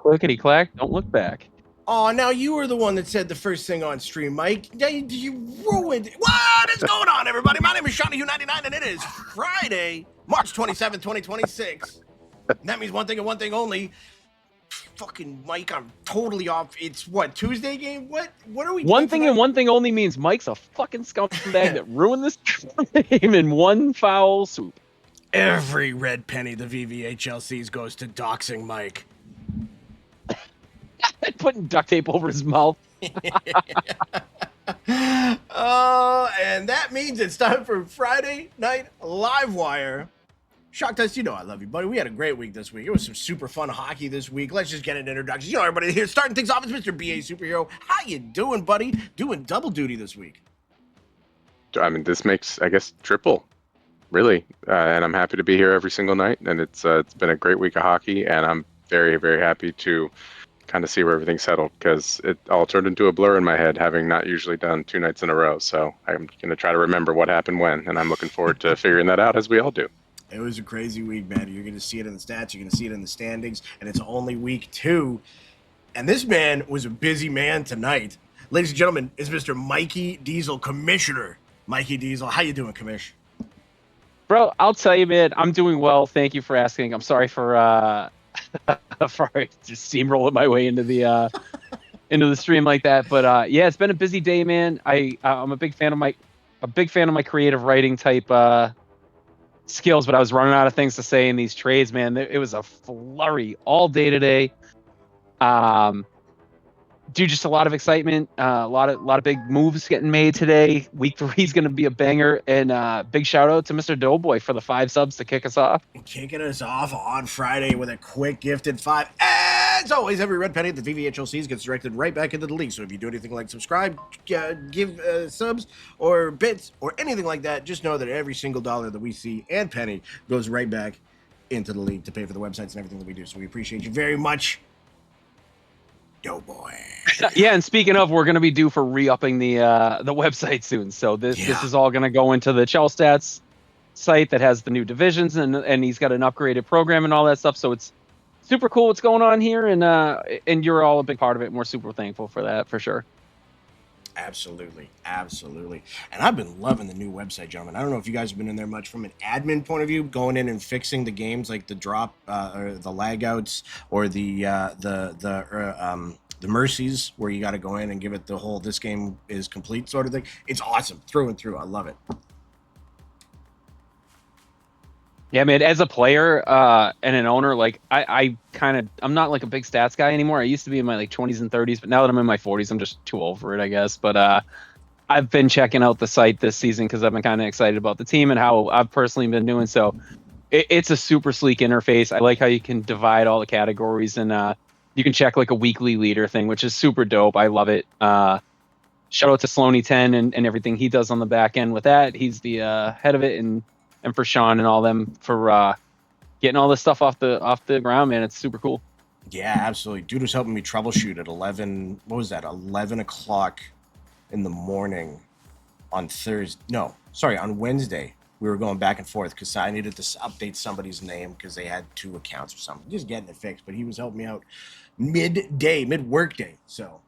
Clickety clack, don't look back. Oh, now you were the one that said the first thing on stream, Mike. You ruined it. What is going on, everybody? My name is Shawnee99, and it is Friday, March 27, 2026. And that means one thing and one thing only. fucking Mike, I'm totally off. It's what, Tuesday game? What are we One doing thing tonight? and one thing only means Mike's a fucking scumbag that ruined this game in one foul swoop. Every red penny the VVHL sees goes to doxing Mike. Putting duct tape over his mouth. Oh, and that means it's time for Friday Night Livewire. Shock Test, you know I love you, buddy. We had a great week this week. It was some super fun hockey this week. Let's just get an introduction. You know everybody here. Starting things off is Mr. BA Superhero. How you doing, buddy? Doing double duty this week. I mean, this makes, I guess, triple, really. And I'm happy to be here every single night. And it's been a great week of hockey, and I'm very, very happy to kind of see where everything's settled, because it all turned into a blur in my head, having not usually done 2 nights in a row. So I'm going to try to remember what happened when, and I'm looking forward to figuring that out, as we all do. It was a crazy week, man. You're going to see it in the stats. You're going to see it in the standings, and it's only week 2. And this man was a busy man tonight. Ladies and gentlemen, it's Mr. Mikey Diesel, Commissioner. Mikey Diesel, how you doing, Commish? Bro, I'll tell you, man, I'm doing well. Thank you for asking. I'm sorry for just steamrolling my way into the stream like that. But yeah, it's been a busy day, man. I'm a big fan of my creative writing type skills, but I was running out of things to say in these trades, man. It was a flurry all day today. Dude, just a lot of excitement, a lot of big moves getting made today. Week 3 is going to be a banger, and big shout out to Mr. Doughboy for the 5 subs to kick us off. Kicking us off on Friday with a quick gifted 5. As always, every red penny that the VVHL sees gets directed right back into the league. So if you do anything like subscribe, give subs or bits or anything like that, just know that every single dollar that we see and penny goes right back into the league to pay for the websites and everything that we do. So we appreciate you very much. Doughboy. Yeah, and speaking of, we're going to be due for re-upping the website soon. So this is all going to go into the Chell Stats site that has the new divisions, and he's got an upgraded program and all that stuff. So it's super cool what's going on here, and you're all a big part of it, and we're super thankful for that, for sure. Absolutely. And I've been loving the new website, gentlemen. I don't know if you guys have been in there much from an admin point of view, going in and fixing the games like the drop or the lag outs or the mercies, where you got to go in and give it the whole "this game is complete" sort of thing. It's awesome through and through. I love it. Yeah, man, as a player and an owner, like I'm not like a big stats guy anymore. I used to be in my like 20s and 30s, but now that I'm in my 40s, I'm just too old for it, I guess. But I've been checking out the site this season because I've been kind of excited about the team and how I've personally been doing. So it's a super sleek interface. I like how you can divide all the categories, and you can check like a weekly leader thing, which is super dope. I love it. Shout out to Sloaney10 and everything he does on the back end with that. He's the head of it, and for Sean and all them for getting all this stuff off the ground, man. It's super cool. Yeah, absolutely. Dude was helping me troubleshoot at 11. What was that? 11 o'clock in the morning on on Wednesday. We were going back and forth because I needed to update somebody's name because they had 2 accounts or something. Just getting it fixed, but he was helping me out mid-workday. So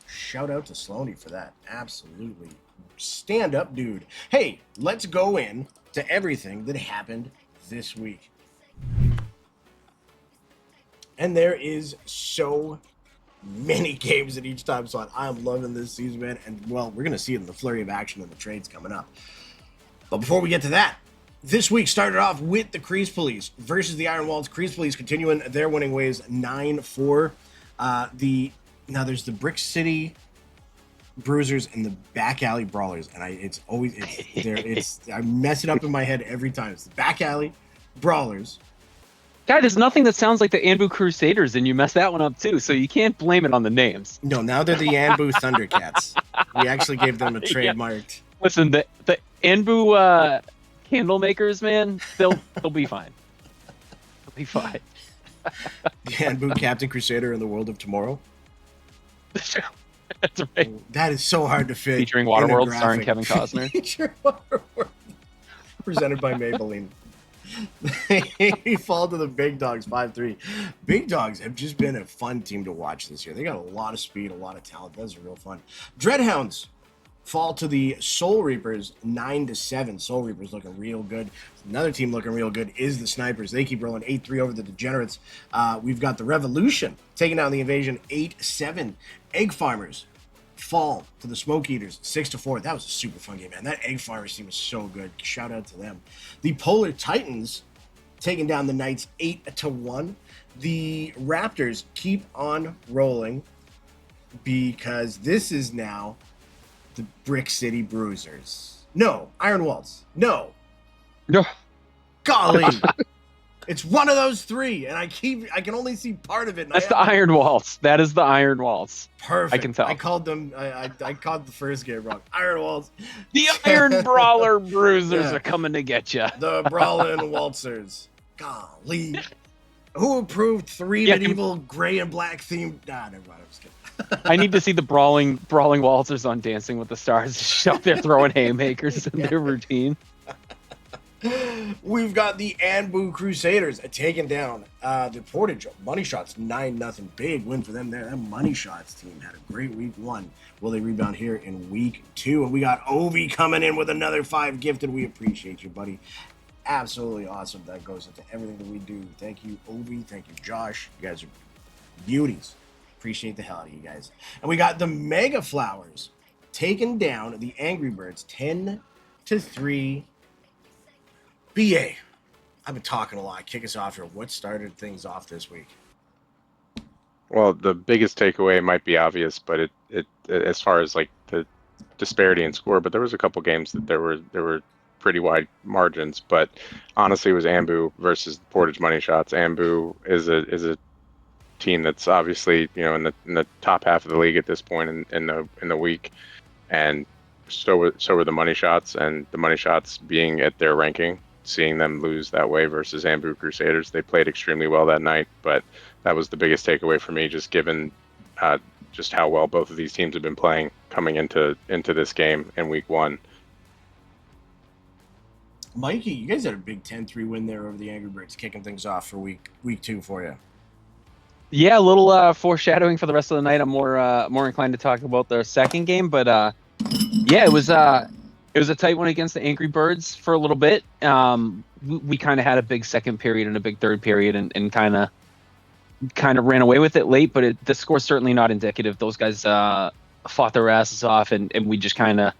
shout out to Sloaney for that. Absolutely. Stand up, dude. Hey, let's go in to everything that happened this week. And there is so many games in each time slot. I'm loving this season, man. And, well, we're going to see it in the flurry of action and the trades coming up. But before we get to that, this week started off with the Crease Police versus the Iron Walls. Crease Police continuing their winning ways 9-4. Now there's the Brick City Bruisers and the Back Alley Brawlers, and I mess it up in my head every time. It's the Back Alley Brawlers. Guy, there's nothing that sounds like the Anbu Crusaders, and you messed that one up too, so you can't blame it on the names. No, now they're the Anbu Thundercats. We actually gave them a trademarked. Yeah. Listen, the Anbu candle makers, man, they'll be fine. They'll be fine. The Anbu Captain Crusader in the World of Tomorrow. That's right. That is so hard to fit. Featuring Waterworld, starring Kevin Costner. Featuring Waterworld. Presented by Maybelline. He fall to the Big Dogs 5-3. Big Dogs have just been a fun team to watch this year. They got a lot of speed, a lot of talent. That's real fun. Dreadhounds fall to the Soul Reapers 9-7. Soul Reapers looking real good. Another team looking real good is the Snipers. They keep rolling 8-3 over the Degenerates. We've got the Revolution taking down the Invasion 8-7. Egg Farmers fall to the Smoke Eaters 6-4. That was a super fun game, man. That Egg Farmers team is so good. Shout out to them. The Polar Titans taking down the Knights 8-1. The Raptors keep on rolling because this is now the Brick City Bruisers. No, Iron Walls. No. No. Golly. It's one of those three, and I can only see part of it. That's the Iron Waltz. That is the Iron Waltz. Perfect. I can tell. I called them. I called the first game wrong. Iron Waltz. The Iron Brawler Bruisers are coming to get you. The Brawlin' Waltzers. Golly. Who approved 3 medieval gray and black themed? Never mind. I'm just kidding. I need to see the brawling waltzers on Dancing with the Stars just out there throwing haymakers in their routine. We've got the Anbu Crusaders taking down the Portage Money Shots 9-0. Big win for them there. That Money Shots team had a great week 1. Will they rebound here in week 2? And we got Ovi coming in with another 5 gifted. We appreciate you, buddy. Absolutely awesome. That goes into everything that we do. Thank you, Ovi. Thank you, Josh. You guys are beauties. Appreciate the hell out of you guys. And we got the Mega Flowers taking down the Angry Birds 10-3. BA, I've been talking a lot. Kick us off here. What started things off this week? Well, the biggest takeaway might be obvious, but it as far as like the disparity in score, but there was a couple games that there were pretty wide margins. But honestly, it was Ambu versus Portage Money Shots. Ambu is a team that's obviously, you know, in the top half of the league at this point in the week, and so were the Money Shots, and the Money Shots being at their ranking, seeing them lose that way versus Ambu Crusaders, they played extremely well that night. But that was the biggest takeaway for me, just given just how well both of these teams have been playing coming into this game in week 1. Mikey, you guys had a big 10-3 win there over the Angry Birds, kicking things off for week 2 for you. Yeah, a little foreshadowing for the rest of the night. I'm more inclined to talk about the second game, but yeah, it was a tight one against the Angry Birds for a little bit. We kind of had a big second period and a big third period, and kind of ran away with it late. But the score's certainly not indicative. Those guys fought their asses off, and we just kind of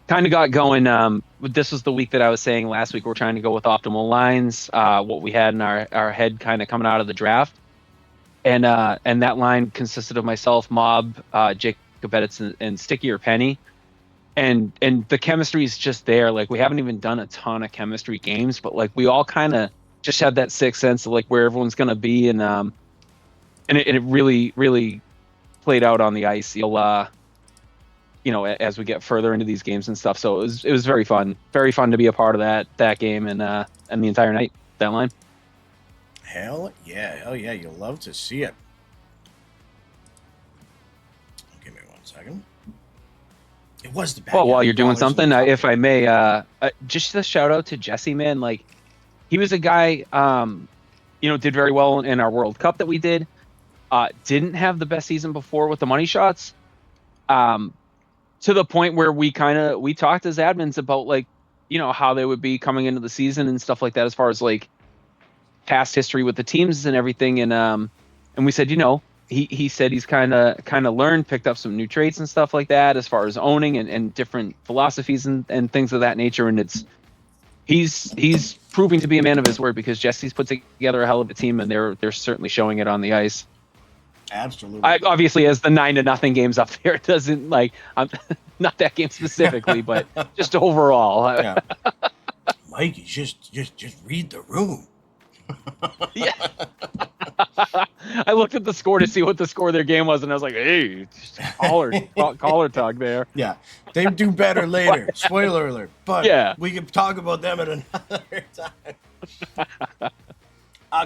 got going. This was the week that I was saying last week. We're trying to go with optimal lines, what we had in our head, kind of coming out of the draft. And that line consisted of myself, Mob, Jacob Edits, and Sticky or Penny. And the chemistry is just there. Like, we haven't even done a ton of chemistry games, but like we all kind of just have that sixth sense of like where everyone's gonna be, and it really, really played out on the ice. You'll you know, as we get further into these games and stuff. So it was very fun to be a part of that game and the entire night, that line. Hell yeah. You'll love to see it. Give me 1 second. It was the bad. Well, while you're doing something, if I may, just a shout out to Jesse, man. Like, he was a guy, you know, did very well in our World Cup that we did. Didn't have the best season before with the Money Shots. To the point where we talked as admins about, like, you know, how they would be coming into the season and stuff like that, as far as like past history with the teams and everything. And we said, you know, he said he's kind of learned, picked up some new traits and stuff like that, as far as owning and different philosophies and things of that nature. And he's proving to be a man of his word, because Jesse's put together a hell of a team, and they're certainly showing it on the ice. Absolutely. Obviously, as the 9-0 games up there, it doesn't, like, I'm not that game specifically, but just overall. Yeah. Mikey, just read the room. Yeah. I looked at the score to see what the score of their game was, and I was like, hey, caller talk there. Yeah, they do better later. Spoiler alert. But yeah, we can talk about them at another time.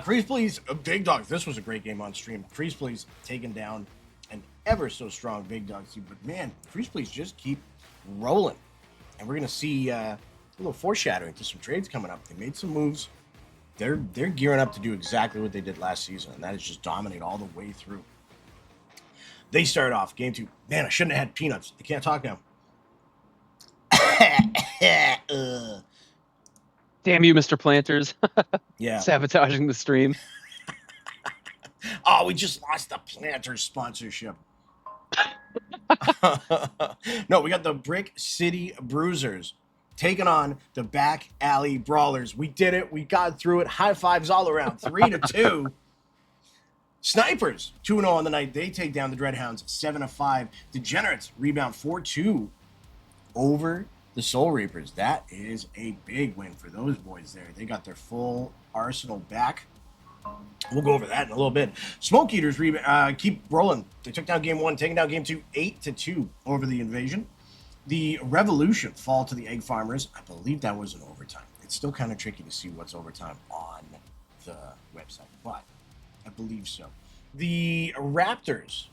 Crease Please, Big Dogs. This was a great game on stream. Crease Please taking down an ever so strong Big Dogs team. But man, Crease Please just keep rolling. And we're going to see a little foreshadowing to some trades coming up. They made some moves. They're gearing up to do exactly what they did last season, and that is just dominate all the way through. They started off game 2. Man, I shouldn't have had peanuts. They can't talk now. Damn you, Mr. Planters. Yeah. Sabotaging the stream. Oh, we just lost the Planters sponsorship. No, we got the Brick City Bruisers taking on the Back Alley Brawlers. We did it. We got through it. High fives all around. 3-2. Snipers 2-0 on the night. They take down the Dreadhounds 7-5. Degenerates rebound 4-2 over the Soul Reapers. That is a big win for those boys there. They got their full arsenal back. We'll go over that in a little bit. Smoke Eaters keep rolling. They took down game 1, taking down game 2, 8-2 over the Invasion. The Revolution fall to the Egg Farmers. I believe that was an overtime. It's still kind of tricky to see what's overtime on the website, but I believe so. The Raptors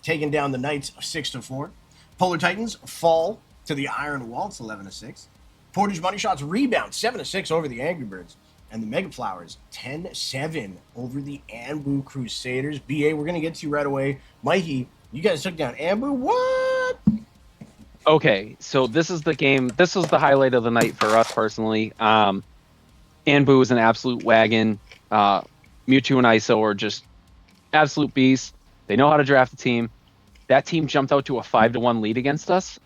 taking down the Knights 6-4. Polar Titans fall to the Iron Waltz 11-6. Portage Money Shots rebound 7-6 over the Angry Birds. And the Mega Flowers 10-7 over the Anbu Crusaders. BA, we're going to get to you right away. Mikey, you guys took down Anbu. What? Okay, so this is the game. This was the highlight of the night for us personally. Anbu is an absolute wagon. Mewtwo and ISO are just absolute beasts. They know how to draft a team. That team jumped out to a 5-1 lead against us.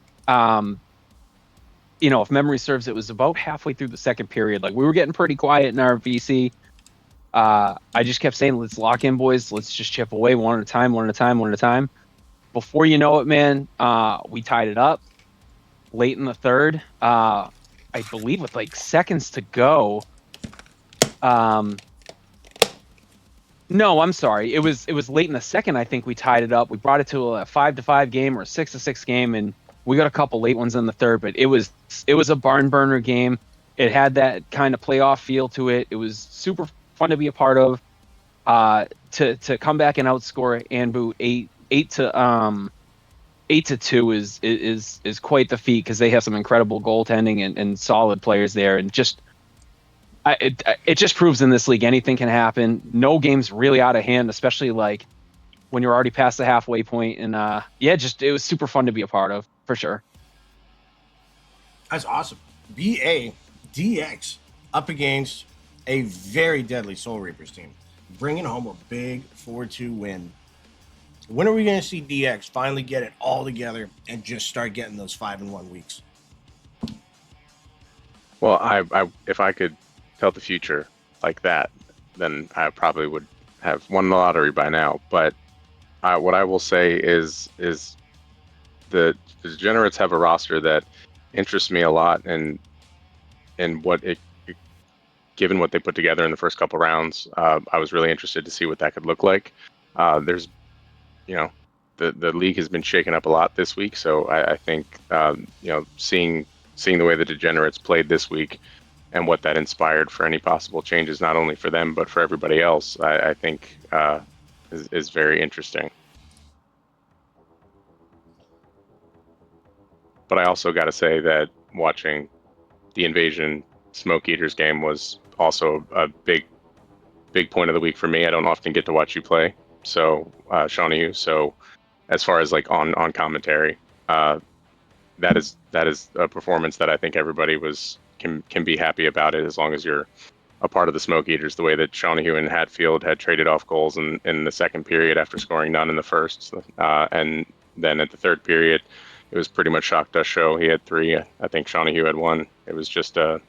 If memory serves, it was about halfway through the second period. Like, we were getting pretty quiet in our VC. I just kept saying, let's lock in, boys. Let's just chip away one at a time. Before you know it, man, we tied it up late in the third. I believe with like seconds to go. No, I'm sorry. It was late in the second. I think we tied it up. We brought it to a 5-5 game or a 6-6 game, and we got a couple late ones in the third. But it was a barn burner game. It had that kind of playoff feel to it. It was super fun to be a part of. To come back and outscore Anbu 8-2 is quite the feat, because they have some incredible goaltending and solid players there, and just. It just proves in this league anything can happen. No game's really out of hand, especially like when you're already past the halfway point. And it was super fun to be a part of, for sure. That's awesome. BADX up against a very deadly Soul Reapers team, bringing home a big 4-2 win. When are we going to see DX finally get it all together and just start getting those 5-1 weeks? Well, I if I could tell the future like that, then I probably would have won the lottery by now. But what I will say is the Degenerates have a roster that interests me a lot, and what it given what they put together in the first couple rounds, I was really interested to see what that could look like. There's, the league has been shaken up a lot this week, so I think seeing the way the Degenerates played this week and what that inspired for any possible changes, not only for them but for everybody else, I think is very interesting. But I also got to say that watching the Invasion Smoke Eaters game was also a big point of the week for me. I don't often get to watch you play, so Shawnee, so as far as like on commentary, that is a performance that I think everybody can be happy about it, as long as you're a part of the Smoke Eaters. The way that Shawnee and Hatfield had traded off goals in the second period after scoring none in the first, and then at the third period, it was pretty much shock dust show. He had 3. I think Shawnee had 1. It was just a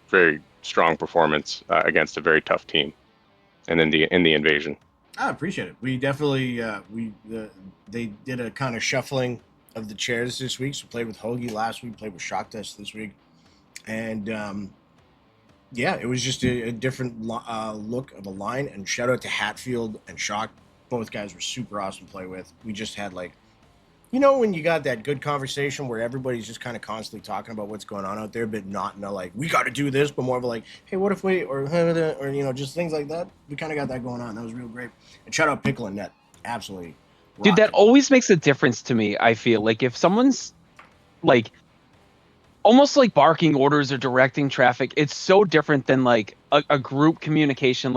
very strong performance against a very tough team, and in the Invasion. I appreciate it. We definitely they did a kind of shuffling of the chairs this week. So played with Hoagie last week, played with Shock Dust this week, and it was just a different look of a line. And shout out to Hatfield and Shock. Both guys were super awesome to play with. We just had when you got that good conversation where everybody's just kind of constantly talking about what's going on out there, but not in a we got to do this, but more of a hey, what if we, or just things like that. We kind of got that going on. That was real great. And shout out Pickle and Net. Absolutely. Dude, that always makes a difference to me. I feel like if someone's almost like barking orders or directing traffic, it's so different than a group communication.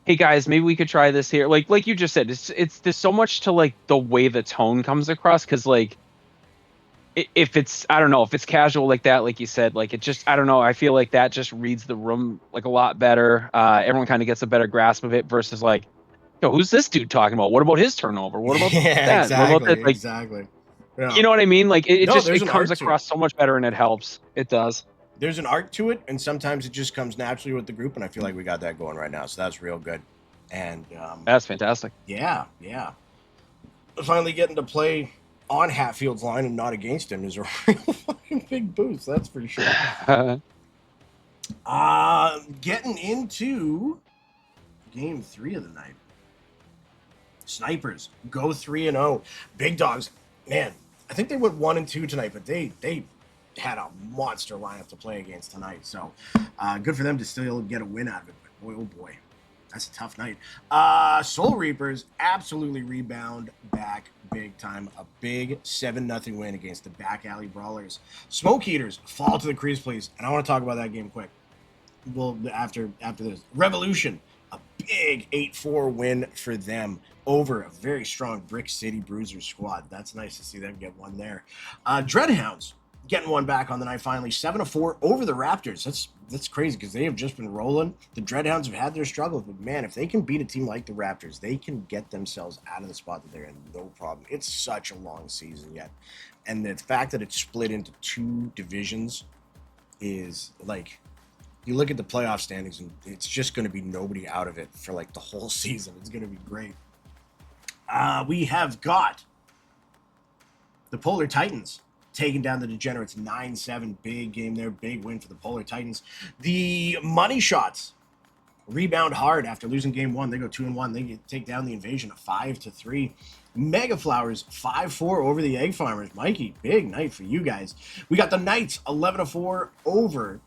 Hey guys, maybe we could try this here. Like you just said, it's there's so much to the way the tone comes across, because if it's, I don't know, if it's casual like that, like you said, like it just, I don't know, I feel like that just reads the room like a lot better. Everyone kind of gets a better grasp of it versus like, yo, who's this dude talking about? What about his turnover? What about Yeah, that? What about exactly, that? Like, exactly. Yeah. you know what I mean? Like it No, just, there's it an comes art to it. across so much better and it helps. It does. There's an art to it, and sometimes it just comes naturally with the group, and I feel like we got that going right now, so that's real good. And That's fantastic. yeah, yeah. Finally getting to play on Hatfield's line and not against him is a real fucking big boost, that's for sure. Getting into game 3 of the night. Snipers go 3-0. Big Dogs, man, I think they went 1-2 tonight, but they had a monster lineup to play against tonight. So good for them to still get a win out of it. But boy, oh boy, that's a tough night. Soul Reapers absolutely rebound back big time. A big 7-0 win against the Back Alley Brawlers. Smoke Eaters fall to the crease, please. And I want to talk about that game quick. Well, after this. Revolution, a big 8-4 win for them over a very strong Brick City Bruisers squad. That's nice to see them get one there. Dreadhounds getting one back on the night finally, 7-4 over the Raptors. That's crazy because they have just been rolling. The Dreadhounds have had their struggles, but man, if they can beat a team like the Raptors, they can get themselves out of the spot that they're in, no problem. It's such a long season yet, and the fact that it's split into 2 divisions is like, you look at the playoff standings and it's just going to be nobody out of it for like the whole season. It's going to be great. We have got the Polar Titans taking down the Degenerates 9-7. Big game there. Big win for the Polar Titans. The Money Shots rebound hard after losing game 1. They go 2-1. They take down the Invasion 5-3. Mega Flowers 5-4 over the Egg Farmers. Mikey, big night for you guys. We got the Knights 11-4 over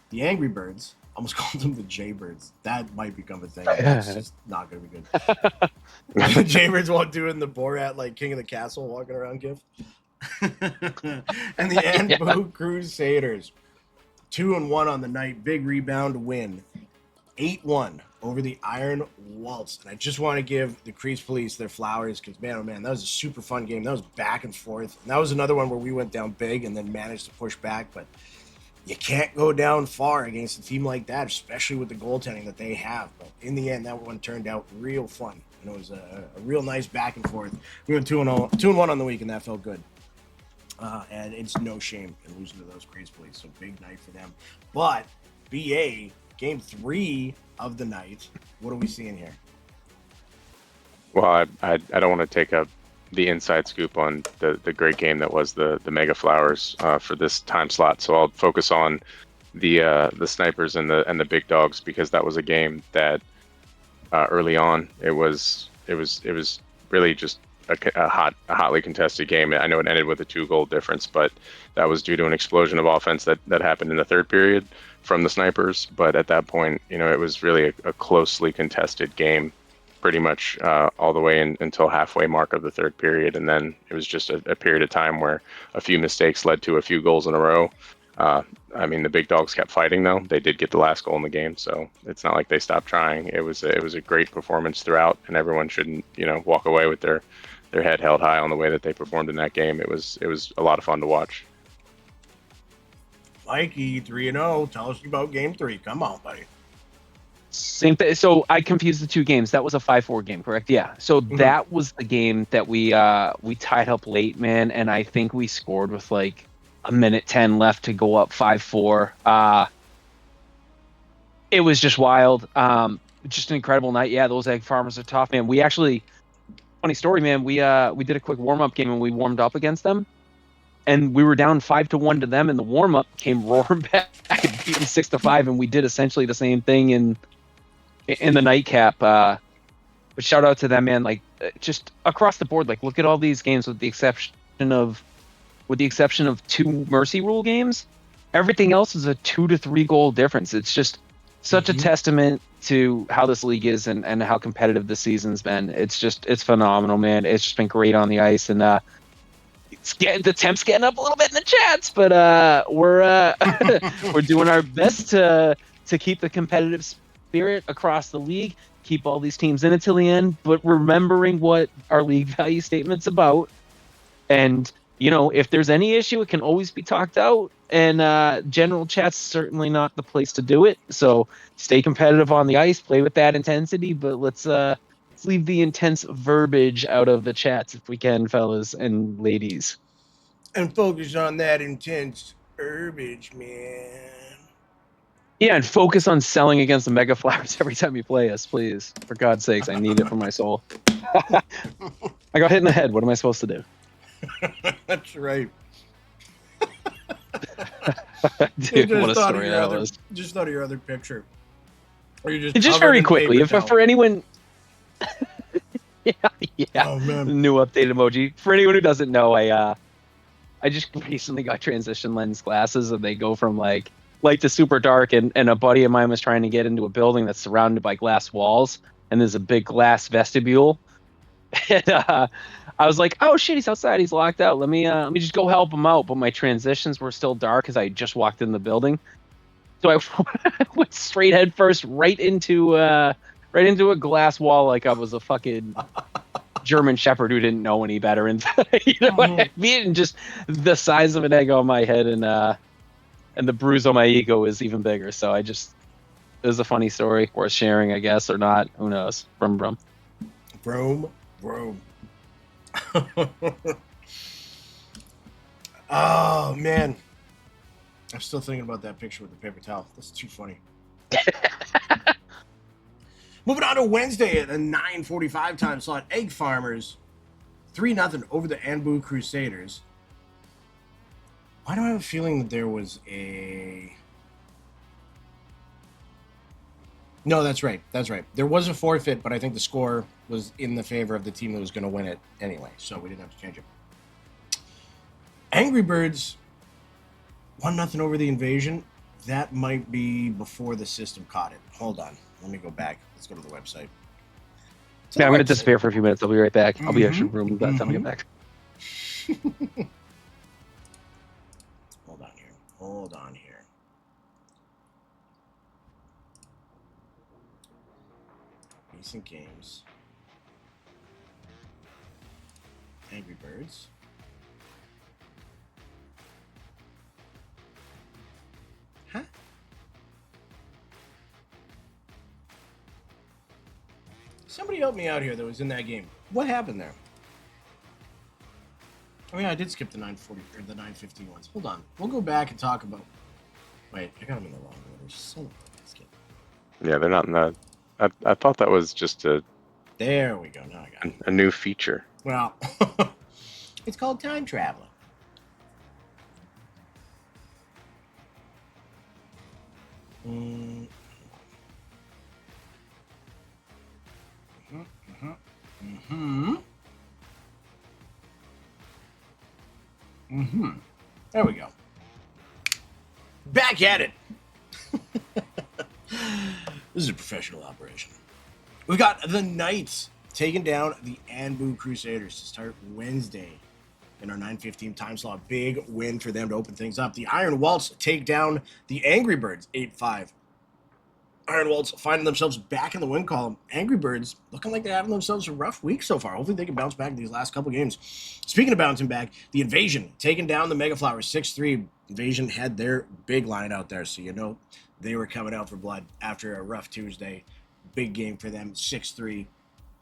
the Angry Birds. Almost called them the Jaybirds. That might become a thing. That's just not going to be good. The Jaybirds won't do it in the Borat, like King of the Castle walking around gift. And the Anbu Crusaders 2-1 on the night. Big rebound win. 8-1 over the Iron Waltz. And I just want to give the Crease Police their flowers because, man, oh man, that was a super fun game. That was back and forth. And that was another one where we went down big and then managed to push back. But you can't go down far against a team like that, especially with the goaltending that they have. But in the end, that one turned out real fun. And it was a real nice back and forth. We went 2-1 on the week, and that felt good. And it's no shame in losing to those Crazy Police. So big night for them. But BA, game 3 of the night. What are we seeing here? Well, I don't want to take up the inside scoop on the great game that was the Mega Flowers for this time slot. So I'll focus on the Snipers and the Big Dogs because that was a game that early on it was really just a hotly contested game. I know it ended with a 2-goal difference, but that was due to an explosion of offense that happened in the third period from the Snipers. But at that point, it was really a closely contested game, pretty much all the way until halfway mark of the third period. And then it was just a period of time where a few mistakes led to a few goals in a row. I mean, the Big Dogs kept fighting, though. They did get the last goal in the game, so it's not like they stopped trying. It was a great performance throughout, and everyone shouldn't, walk away with their head held high on the way that they performed in that game. It was a lot of fun to watch. Mikey, 3-0. Tell us about game 3. Come on, buddy. Same thing. So I confused the 2 games. That was a 5-4 game, correct? Yeah. So that was the game that we tied up late, man, and I think we scored with like a minute 10 left to go up 5-4. It was just wild. Just an incredible night. Yeah, those Egg Farmers are tough, man. We actually, funny story, man. We did a quick warm-up game and we warmed up against them. And we were down 5-1 to them, and the warm-up came roaring back and beat them 6-5, and we did essentially the same thing in the nightcap. But shout out to them, man. Like, just across the board, like, look at all these games with the exception of 2 Mercy Rule games. Everything else is a 2 to 3 goal difference. It's just such a testament to how this league is and how competitive the season's been. It's phenomenal, man. It's just been great on the ice, and the temp's getting up a little bit in the chats, but we're we're doing our best to keep the competitive spirit across the league, keep all these teams in it till the end, but remembering what our league value statement's about, and if there's any issue, it can always be talked out. And general chat's certainly not the place to do it. So stay competitive on the ice, play with that intensity, but let's leave the intense verbiage out of the chats if we can, fellas and ladies. And focus on that intense herbage, man. Yeah, and focus on selling against the Mega Flowers every time you play us, please. For God's sakes, I need it for my soul. I got hit in the head. What am I supposed to do? That's right. Dude, what a story that was. Just thought of your other picture. Or you Just very quickly, for anyone... yeah. Oh, man. New updated emoji. For anyone who doesn't know, I just recently got transition lens glasses, and they go from like light to super dark, and a buddy of mine was trying to get into a building that's surrounded by glass walls, and there's a big glass vestibule. And I was like, oh shit, he's outside, he's locked out. Let me just go help him out. But my transitions were still dark because I just walked in the building. So I went straight head first right into a glass wall like I was a fucking German Shepherd who didn't know any better. And what I mean? And just the size of an egg on my head and the bruise on my ego is even bigger. So it was a funny story, worth sharing, I guess, or not. Who knows? Brum. Oh, man. I'm still thinking about that picture with the paper towel. That's too funny. Moving on to Wednesday at a 9:45 time slot. Egg Farmers 3-0 over the Anbu Crusaders. Why do I have a feeling that there was a... No, that's right. There was a forfeit, but I think the score was in the favor of the team that was going to win it anyway, so we didn't have to change it. Angry Birds 1-0 over the Invasion. That might be before the system caught it. Hold on. Let me go back. Let's go to the website. Yeah, I'm going to disappear for a few minutes. I'll be right back. I'll be extra room by the time I get back. Hold on here. Recent games. Angry Birds. Huh? Somebody help me out here that was in that game. What happened there? Oh yeah, I did skip the 940 or the 950 ones. Hold on. We'll go back and talk about... Wait, I got them in the wrong order. Son of a biscuit. Yeah, they're not in that. I thought that was just There we go. Now I got it. a new feature. Well, it's called Time Traveler. There we go. Back at it. This is a professional operation. We've got the Knights taking down the Anbu Crusaders to start Wednesday in our 9:15 time slot. Big win for them to open things up. The Iron Waltz take down the Angry Birds 8-5. Iron Waltz finding themselves back in the win column. Angry Birds looking like they're having themselves a rough week so far. Hopefully they can bounce back in these last couple games. Speaking of bouncing back, the Invasion taking down the Mega Flowers 6-3. Invasion had their big line out there, so you know they were coming out for blood after a rough Tuesday. Big game for them, 6-3,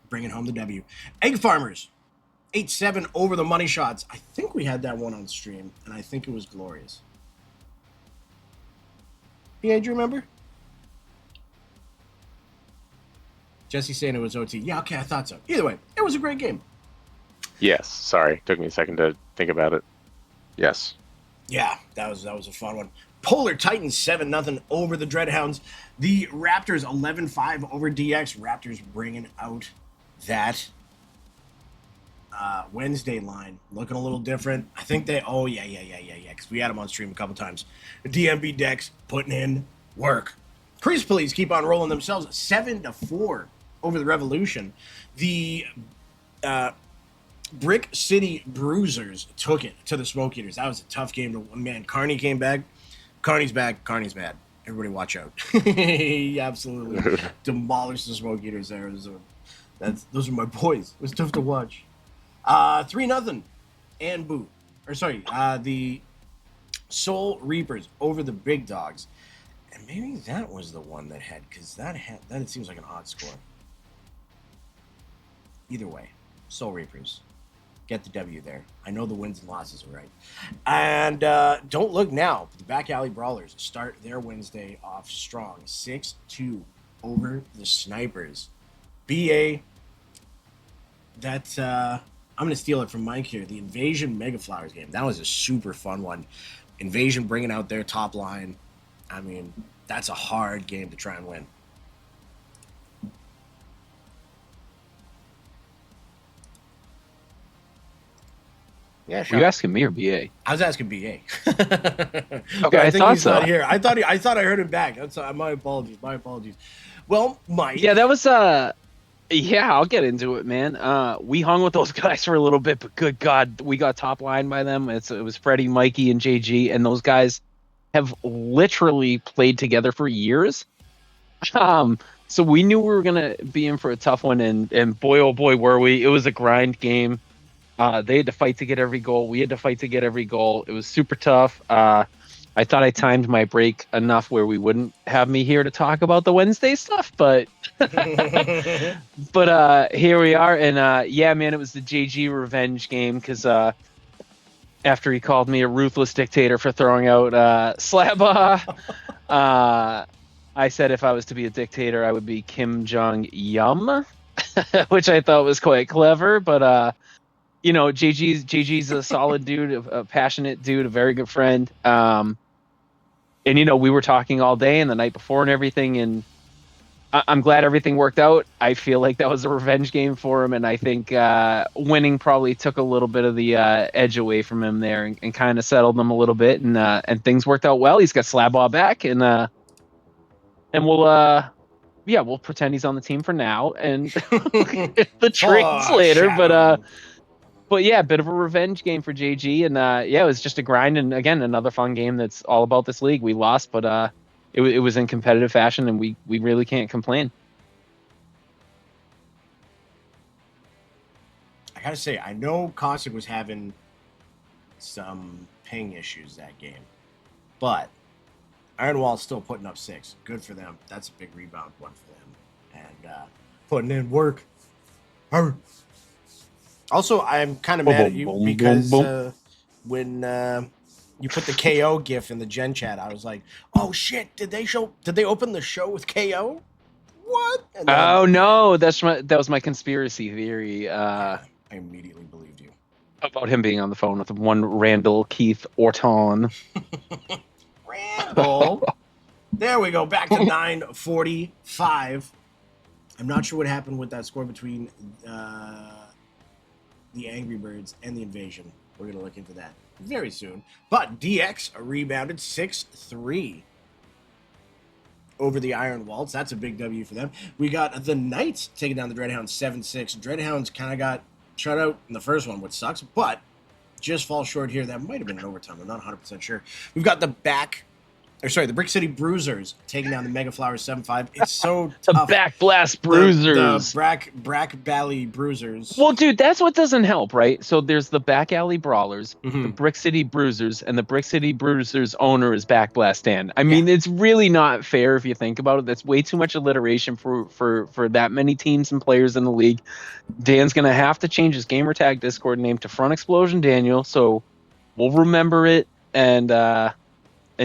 bringing home the W. Egg Farmers 8-7 over the Money Shots. I think we had that one on stream, and I think it was glorious. Yeah, do you remember? Jesse saying it was OT. Yeah, okay, I thought so. Either way, it was a great game. Yes. Sorry, took me a second to think about it. Yes. Yeah, that was a fun one. Polar Titans 7-0 over the Dreadhounds. The Raptors 11-5 over DX. Raptors bringing out that Wednesday line, looking a little different. I think they. Oh yeah, because we had them on stream a couple times. The DMB Dex putting in work. Crease Police keep on rolling themselves 7-4 over the Revolution. The Brick City Bruisers took it to the Smoke Eaters. That was a tough game to win. Man, Carney came back. Carney's back. Carney's mad. Everybody watch out. He absolutely demolished the Smoke Eaters there. Those are my boys. It was tough to watch. 3-0. Anbu the Soul Reapers over the Big Dogs. And maybe that was the one that had, because that it seems like an odd score. Either way, Soul Reapers get the W there. I know the wins and losses are right. And don't look now. The Back Alley Brawlers start their Wednesday off strong. 6-2 over the Snipers. BA, that I'm going to steal it from Mike here. The Invasion Mega Flowers game. That was a super fun one. Invasion bringing out their top line. I mean, that's a hard game to try and win. Yeah, Were you asking me or BA? I was asking BA. Okay, I think thought he's so. not here. I thought I heard him back. That's my apologies. My apologies. Well, Mike. Yeah, that was yeah, I'll get into it, man. We hung with those guys for a little bit, but good God, we got top line by them. It was Freddie, Mikey, and JG, and those guys have literally played together for years. So we knew we were gonna be in for a tough one, and boy, oh boy, were we! It was a grind game. They had to fight to get every goal. We had to fight to get every goal. It was super tough. I thought I timed my break enough where we wouldn't have me here to talk about the Wednesday stuff, but here we are. And yeah, man, it was the JG revenge game because after he called me a ruthless dictator for throwing out Slabba, I said if I was to be a dictator, I would be Kim Jong-yum, which I thought was quite clever. But you know, JG's a solid dude, a passionate dude, a very good friend. And you know, we were talking all day and the night before and everything, and I'm glad everything worked out. I feel like that was a revenge game for him, and I think winning probably took a little bit of the edge away from him there, and kind of settled him a little bit, and things worked out well. He's got Slabbaw back, and we'll pretend he's on the team for now, and the trades later. But yeah, a bit of a revenge game for JG, and yeah, it was just a grind, and again, another fun game that's all about this league. We lost, but it was in competitive fashion, and we really can't complain. I gotta say, I know Cossack was having some ping issues that game, but Ironwall's still putting up 6. Good for them. That's a big rebound one for them, and putting in work. Also, I'm kind of mad at you because when you put the KO gif in the Gen chat, I was like, "Oh shit! Did they open the show with KO? What?" And then, Oh no, that was my conspiracy theory. I immediately believed you About him being on the phone with one Randall Keith Orton. Randall. There we go. Back to 9:45. I'm not sure what happened with that score between the Angry Birds and the Invasion. We're going to look into that very soon. But DX rebounded 6-3 over the Iron Waltz. That's a big W for them. We got the Knights taking down the Dreadhounds 7-6. Dreadhounds kind of got shut out in the first one, which sucks, but just fall short here. That might have been an overtime. I'm not 100% sure. We've got the Brick City Bruisers taking down the Mega Flowers 7-5. It's so tough. The Back Blast Bruisers. The Brack Valley Bruisers. Well, dude, that's what doesn't help, right? So there's the Back Alley Brawlers, the Brick City Bruisers, and the Brick City Bruisers owner is Back Blast Dan. I mean, it's really not fair if you think about it. That's way too much alliteration for that many teams and players in the league. Dan's going to have to change his gamertag Discord name to Front Explosion Daniel, so we'll remember it, and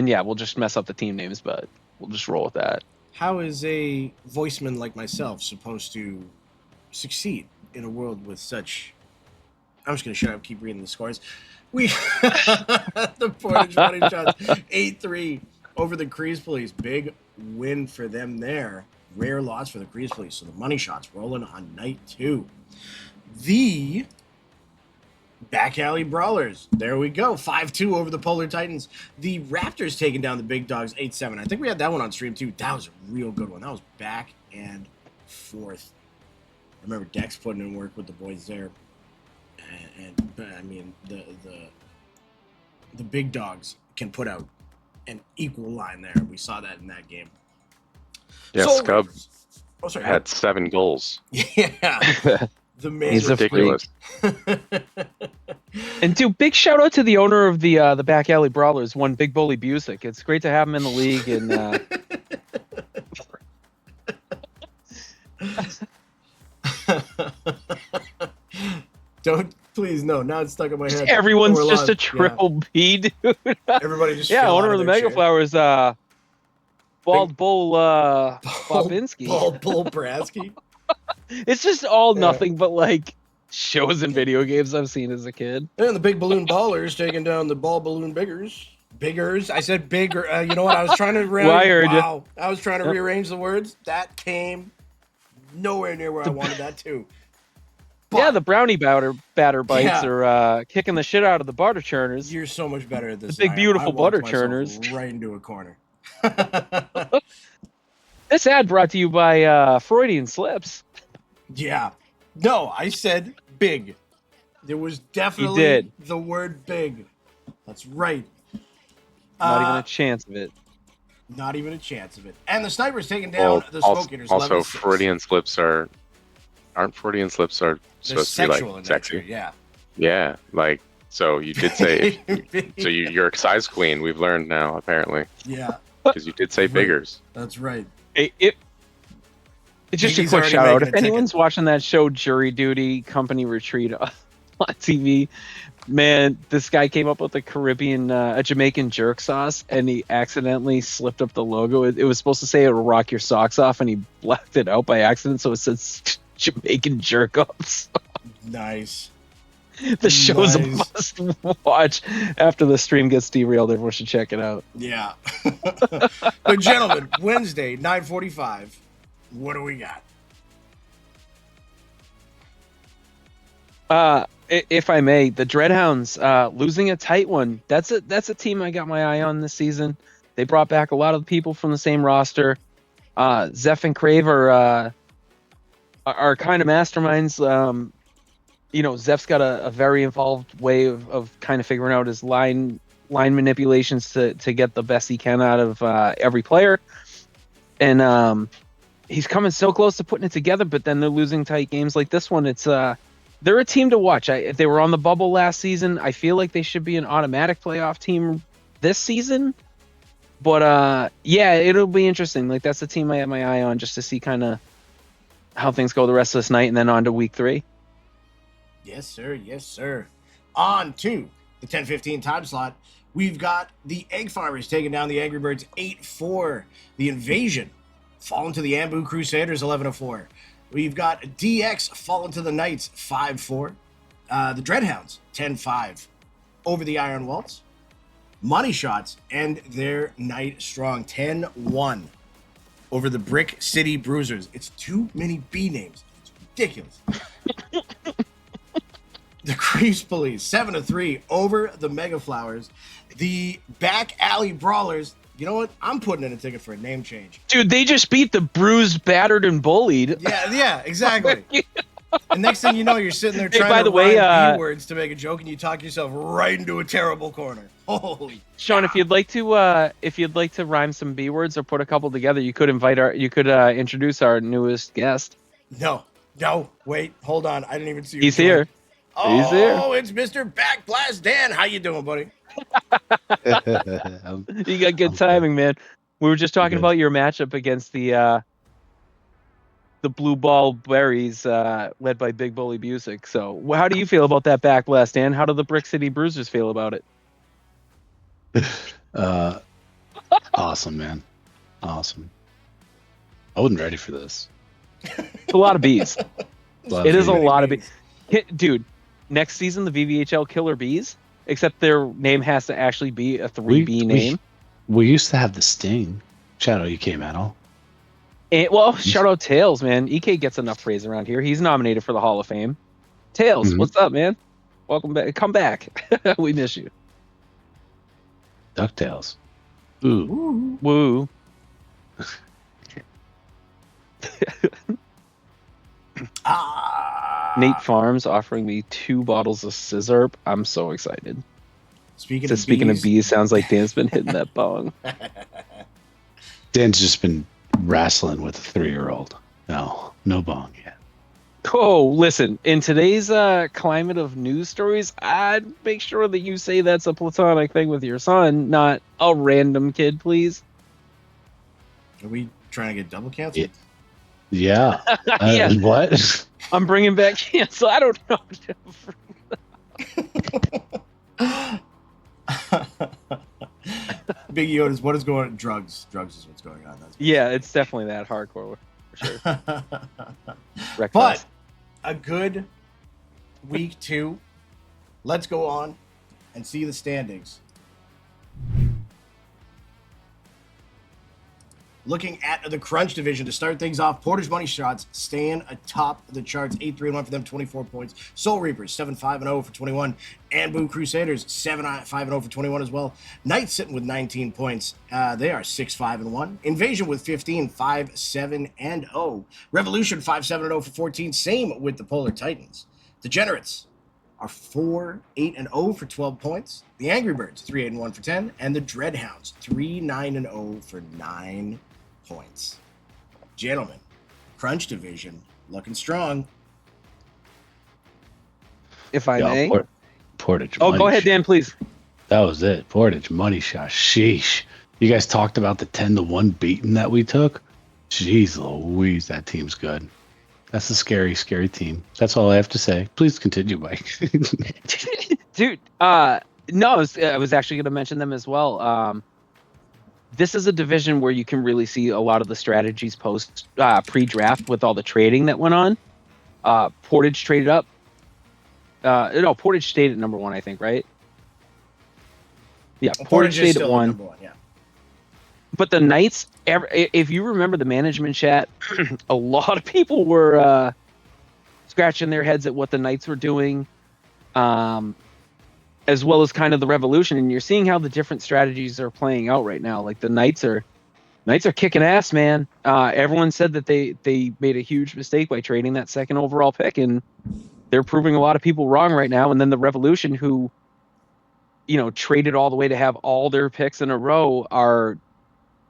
yeah, we'll just mess up the team names, but we'll just roll with that. How is a voiceman like myself supposed to succeed in a world with such... I'm just going to shut up, keep reading the scores. We the Portage money shots 8-3 over the Crease Police. Big win for them there. Rare loss for the Crease Police. So the money shots rolling on night 2. The Back Alley Brawlers. There we go. 5-2 over the Polar Titans. The Raptors taking down the Big Dogs 8-7. I think we had that one on stream too. That was a real good one. That was back and forth. I remember Dex putting in work with the boys there. And I mean, the Big Dogs can put out an equal line there. We saw that in that game. Yeah, Soul Scub Raiders. had 7 goals. Yeah. The man He's ridiculous. And dude, big shout out to the owner of the Back Alley Brawlers, one Big Bully Busick. It's great to have him in the league. And Don't please no. Now it's stuck in my head. everyone's We're just live. a triple B, dude. Everybody just Yeah, fell owner out of the their Mega chair. Flowers, Bald Bull Bobinski. Paul Brasky. It's just all Yeah. nothing but like shows and video games I've seen as a kid. And the Big Balloon Ballers taking down the Ball Balloon Biggers. Biggers. I said bigger. You know what? I was trying to I was trying to Yep. rearrange the words. That came nowhere near where I wanted that to. But Yeah, the brownie batter bites Yeah. are kicking the shit out of the butter churners. you're so much better at this. The big, than I am. beautiful I walked butter myself churners. right into a corner. This ad brought to you by Freudian Slips. Yeah. No, I said big. There was definitely did. the word big. That's right. Not even a chance of it. Not even a chance of it. And the sniper's taking down the also, smoke eaters. also level 6. Freudian slips aren't Freudian slips They're supposed to be sexual like in sexy? nature, yeah. Yeah, like so you did say so you're a size queen. We've learned now apparently Yeah, because you did say Right. biggers. that's right. It's just a He's quick already shout out. making If a ticket. anyone's watching that show, Jury Duty Company Retreat on TV, man, this guy came up with a Jamaican jerk sauce, and he accidentally slipped up the logo. It was supposed to say it'll rock your socks off, and he left it out by accident, so it says Jamaican jerk ups. Nice. The show's Nice. a must watch. After the stream gets derailed, everyone should check it out. Yeah. But gentlemen, Wednesday, 9:45. What do we got? If I may, the Dreadhounds losing a tight one. That's a team I got my eye on this season. They brought back a lot of the people from the same roster. Zeph and Crave are kind of masterminds. Zeph's got a very involved way of kind of figuring out his line manipulations to get the best he can out of every player. And he's coming so close to putting it together, but then they're losing tight games like this one. It's they're a team to watch. If they were on the bubble last season, I feel like they should be an automatic playoff team this season. But yeah, it'll be interesting. Like that's the team I have my eye on just to see kind of how things go the rest of this night and then on to week 3. Yes, sir. Yes, sir. On to the 10:15 time slot. We've got the Egg Farmers taking down the Angry Birds 8-4. The Invasion falling to the Ambu Crusaders 11-4. We've got DX falling to the Knights 5-4. The Dreadhounds 10-5 over the Iron Waltz. Money Shots and their night strong 10-1 over the Brick City Bruisers. It's too many B names. It's ridiculous. The Creeps Police 7-3 over the Mega Flowers. The Back Alley Brawlers. You know what? I'm putting in a ticket for a name change. Dude, they just beat the bruised, battered, and bullied. Yeah, exactly. And next thing you know, you're sitting there Hey, trying by to the way, rhyme B-words to make a joke, and you talk yourself right into a terrible corner. Holy Sean, if you'd like to rhyme some B words or put a couple together, you could introduce our newest guest. No, wait, hold on. I didn't even see you. He's here. Oh, He's here. it's Mr. Backblast Dan. How you doing, buddy? You got good timing, man. We were just talking Good. about your matchup against the Blue Ball Berries, led by Big Bully Busick. So, how do you feel about that backblast, Dan? How do the Brick City Bruisers feel about it? Awesome, man. Awesome. I wasn't ready for this. It's a lot of bees. It is a bees. lot of bees. Dude, next season, the VVHL Killer Bees, except their name has to actually be a 3B name. We used to have the Sting. Shout out EK Metal. Well, shout out Tails, man. EK gets enough praise around here. He's nominated for the Hall of Fame. Tails, Mhm. what's up, man? Welcome back. Come back. We miss you. DuckTales. Ooh. Woo. Nate Farms offering me 2 bottles of scissor. I'm so excited. Speaking of bees, sounds like Dan's been hitting that bong. Dan's just been wrestling with a 3-year-old. No bong yet. Oh, listen, in today's climate of news stories, I'd make sure that you say that's a platonic thing with your son, not a random kid, please. Are we trying to get double canceled? Yeah. Yeah, What? I'm bringing back cancel. I don't know. Big Yoda's, what is going on? Drugs. Drugs is what's going on. That's Yeah, it's definitely that hardcore for sure. Wreck but fest. a good week 2. Let's go on and see the standings. Looking at the Crunch division to start things off, Portage Money Shots staying atop the charts, 8-3-1 for them, 24 points. Soul Reapers 7-5-0 for 21, and Boo Crusaders 7-5-0 for 21 as well. Knights sitting with 19 points. They are 6-5-1. Invasion with 15, 5-7-0. Revolution 5-7-0 for 14. Same with the Polar Titans. Degenerates are 4-8-0 for 12 points. The Angry Birds 3-8-1 for 10, and the Dreadhounds 3-9-0 for 9 points. Gentlemen, Crunch division looking strong. If I may. Portage. Oh, Money go ahead, Shot. Dan, please. That was it. Portage Money Shot. Sheesh. You guys talked about the 10-1 beating that we took. Jeez Louise, that team's good. That's a scary, scary team. That's all I have to say. Please continue, Mike. Dude, no, I was actually going to mention them as well. This is a division where you can really see a lot of the strategies post pre-draft with all the trading that went on. Portage traded up. No, Portage stayed at number 1, I think, right? Yeah, Portage stayed at 1. Number 1, yeah. But the Knights, if you remember the management chat, a lot of people were scratching their heads at what the Knights were doing, as well as kind of the Revolution. And you're seeing how the different strategies are playing out right now. Like the Knights are kicking ass, man. Everyone said that they made a huge mistake by trading that second overall pick, and they're proving a lot of people wrong right now. And then the Revolution, who, traded all the way to have all their picks in a row, are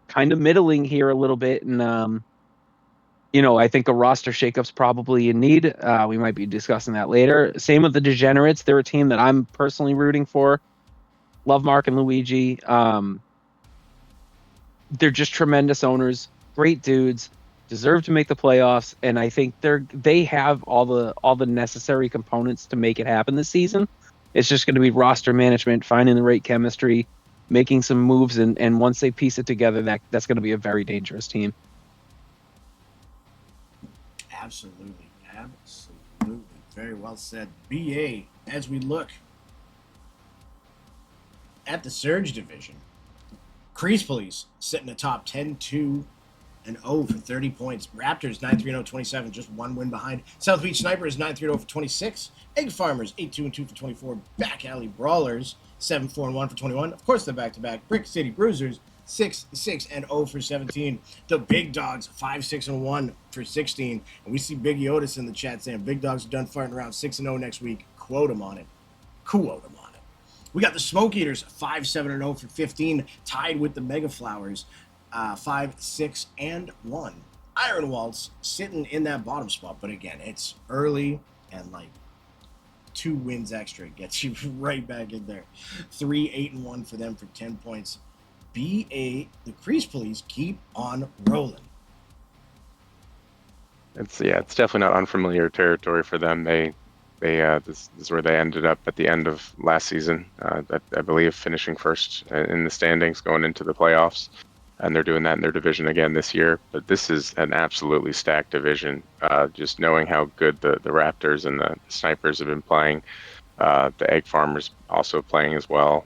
kind of middling here a little bit, and I think a roster shakeup's probably in need. We might be discussing that later. Same with the Degenerates. They're a team that I'm personally rooting for. Love Mark and Luigi. They're just tremendous owners, great dudes, deserve to make the playoffs, and I think they have all the necessary components to make it happen this season. It's just going to be roster management, finding the right chemistry, making some moves, and once they piece it together, that's going to be a very dangerous team. Absolutely. Very well said. BA, as we look at the Surge division, Crease Police sitting atop 10-2-0 for 30 points. Raptors 9-3-0, 27, just 1 win behind. South Beach Snipers 9-3-0 for 26. Egg Farmers 8-2-2 for 24. Back Alley Brawlers 7-4-1 for 21. Of course, the back-to-back. Brick City Bruisers 6-6-0 for 17. The Big Dogs 5-6-1 for 16. And we see Big Otis in the chat saying Big Dogs are done farting around 6-0 next week. Quote him on it. We got the Smoke Eaters 5-7-0 for 15, tied with the Mega Flowers 5-6-1. Iron Waltz sitting in that bottom spot, but again, it's early and 2 wins extra gets you right back in there. 3-8-1 for them for 10 points. BA, the Crease Police keep on rolling. It's definitely not unfamiliar territory for them. This is where they ended up at the end of last season. I believe finishing first in the standings going into the playoffs, and they're doing that in their division again this year. But this is an absolutely stacked division. Just knowing how good the Raptors and the Snipers have been playing, the Egg Farmers also playing as well,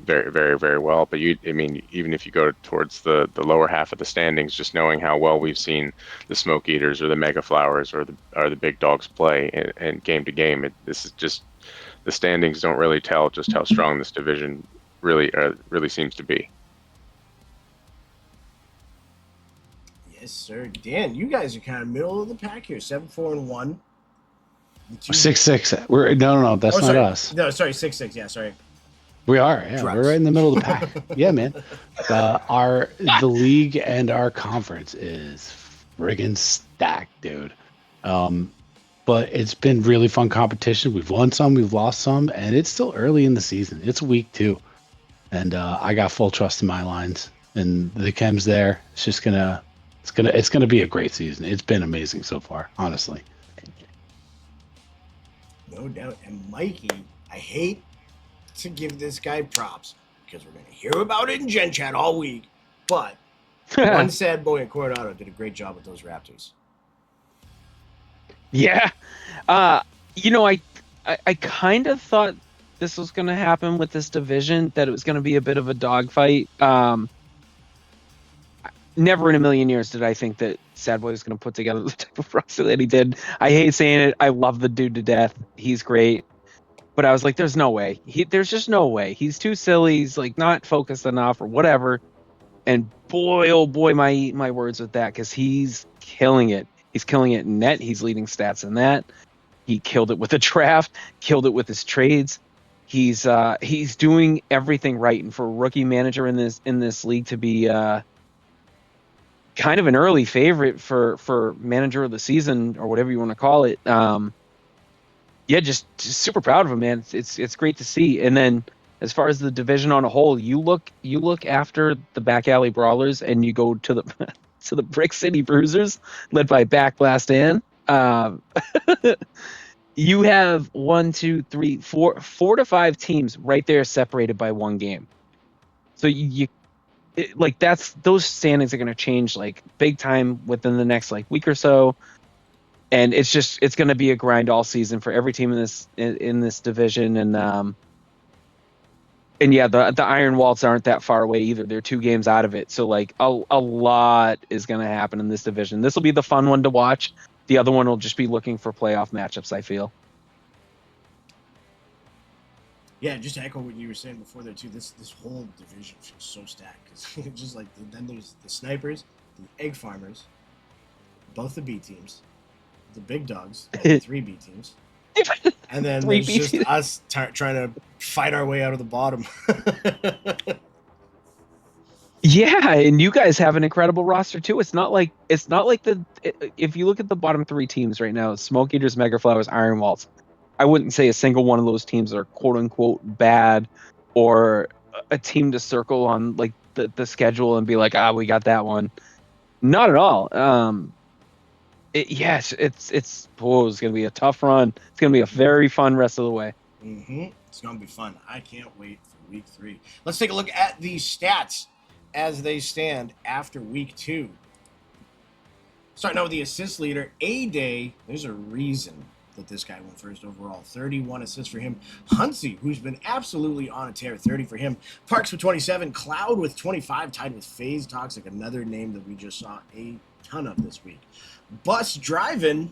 very, very, very well. But even if you go towards the lower half of the standings, just knowing how well we've seen the Smoke Eaters or the Mega Flowers or the Big Dogs play and game to game, this is just, the standings don't really tell just how strong this division really seems to be. Yes, sir. Dan, you guys are kind of middle of the pack here. 7-4-1. 6-6. We're no. That's not us. No, sorry, 6-6. Yeah, sorry. We are. Yeah, Drugs. we're right in the middle of the pack. Yeah, man. The league and our conference is friggin' stacked, dude. but it's been really fun competition. We've won some, we've lost some, and it's still early in the season. It's week 2, and I got full trust in my lines, and the chem's there. It's just it's gonna be a great season. It's been amazing so far, honestly. No doubt. And Mikey, I hate to give this guy props because we're going to hear about it in Gen Chat all week, but one sad boy in Coronado did a great job with those Raptors. Yeah. You know, I kind of thought this was going to happen with this division, that it was going to be a bit of a dogfight. Never in a million years did I think that Sad Boy was going to put together the type of roster that he did. I hate saying it. I love the dude to death. He's great. But I was like, there's no way. There's just no way. He's too silly. He's like not focused enough or whatever. And boy, oh boy, I eat my words with that, because he's killing it. He's killing it in net. He's leading stats in that. He killed it with the draft, killed it with his trades. He's doing everything right. And for a rookie manager in this league to be kind of an early favorite for manager of the season, or whatever you want to call it. Yeah, just super proud of him, man. It's great to see. And then as far as the division on a whole, you look after the Back Alley Brawlers, and you go to the to the Brick City Bruisers, led by Backblast Ann. You have 4 to 5 teams right there separated by one game. So those standings are going to change like big time within the next like week or so, and it's going to be a grind all season for every team in this division. And yeah, the Iron Waltz aren't that far away either. They're 2 games out of it. So like a lot is going to happen in this division. This will be the fun one to watch. The other one will just be looking for playoff matchups, I feel. Yeah, just to echo what you were saying before there too, this whole division feels so stacked, because just like then there's the Snipers, the Egg Farmers, both the B teams, the Big Dogs, the 3 B teams, and then there's just us trying to fight our way out of the bottom. Yeah, and you guys have an incredible roster too. It's not like if you look at the bottom 3 teams right now, Smoke Eaters, Mega Flowers, Iron Waltz, I wouldn't say a single one of those teams are quote unquote bad, or a team to circle on like the schedule and be like, we got that one. Not at all. It's going to be a tough run. It's going to be a very fun rest of the way. Mm-hmm. It's going to be fun. I can't wait for week 3. Let's take a look at the stats as they stand after week 2. Starting out with the assist leader, A-Day. There's a reason that this guy went first overall. 31 assists for him. Hunsey, who's been absolutely on a tear, 30 for him. Parks with 27. Cloud with 25, tied with FaZe Toxic, another name that we just saw a ton of this week. Bus Driving.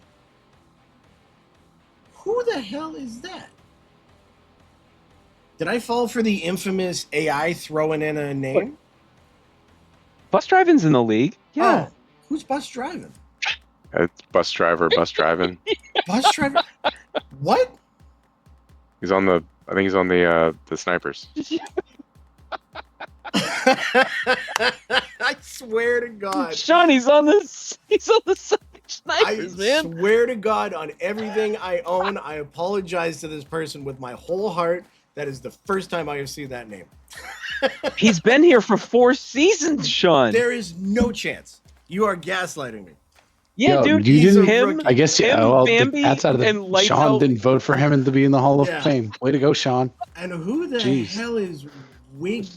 Who the hell is that? Did I fall for the infamous AI throwing in a name? What? Bus Driving's in the league. Yeah. Oh, who's Bus Driving? It's Bus Driving. Bus Driver? What? I think he's on the Snipers. I swear to God. Sean, he's on the Snipers, man. I swear to God, on everything I own, I apologize to this person with my whole heart. That is the first time I have seen that name. He's been here for 4 seasons, Sean. There is no chance. You are gaslighting me. Yeah, dude, he's him. I guess Bambi, that's out of and Sean didn't vote for him to be in the Hall of Yeah. Fame. Way to go, Sean. And who the Jeez. hell is Wig?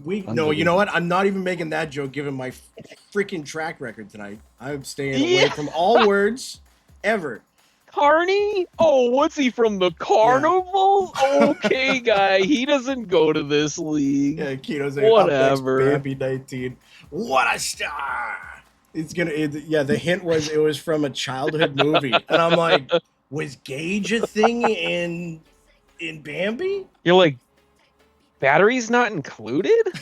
No, you know what? I'm not even making that joke given my freaking track record tonight. I'm staying away from all words ever. Carney? Oh, what's he from the carnival? Okay, guy. He doesn't go to this league. Yeah, Keto's Whatever. Bambi 19. What a star! The hint was it was from a childhood movie, and I'm like, was Gage a thing in Bambi? You're like, batteries not included?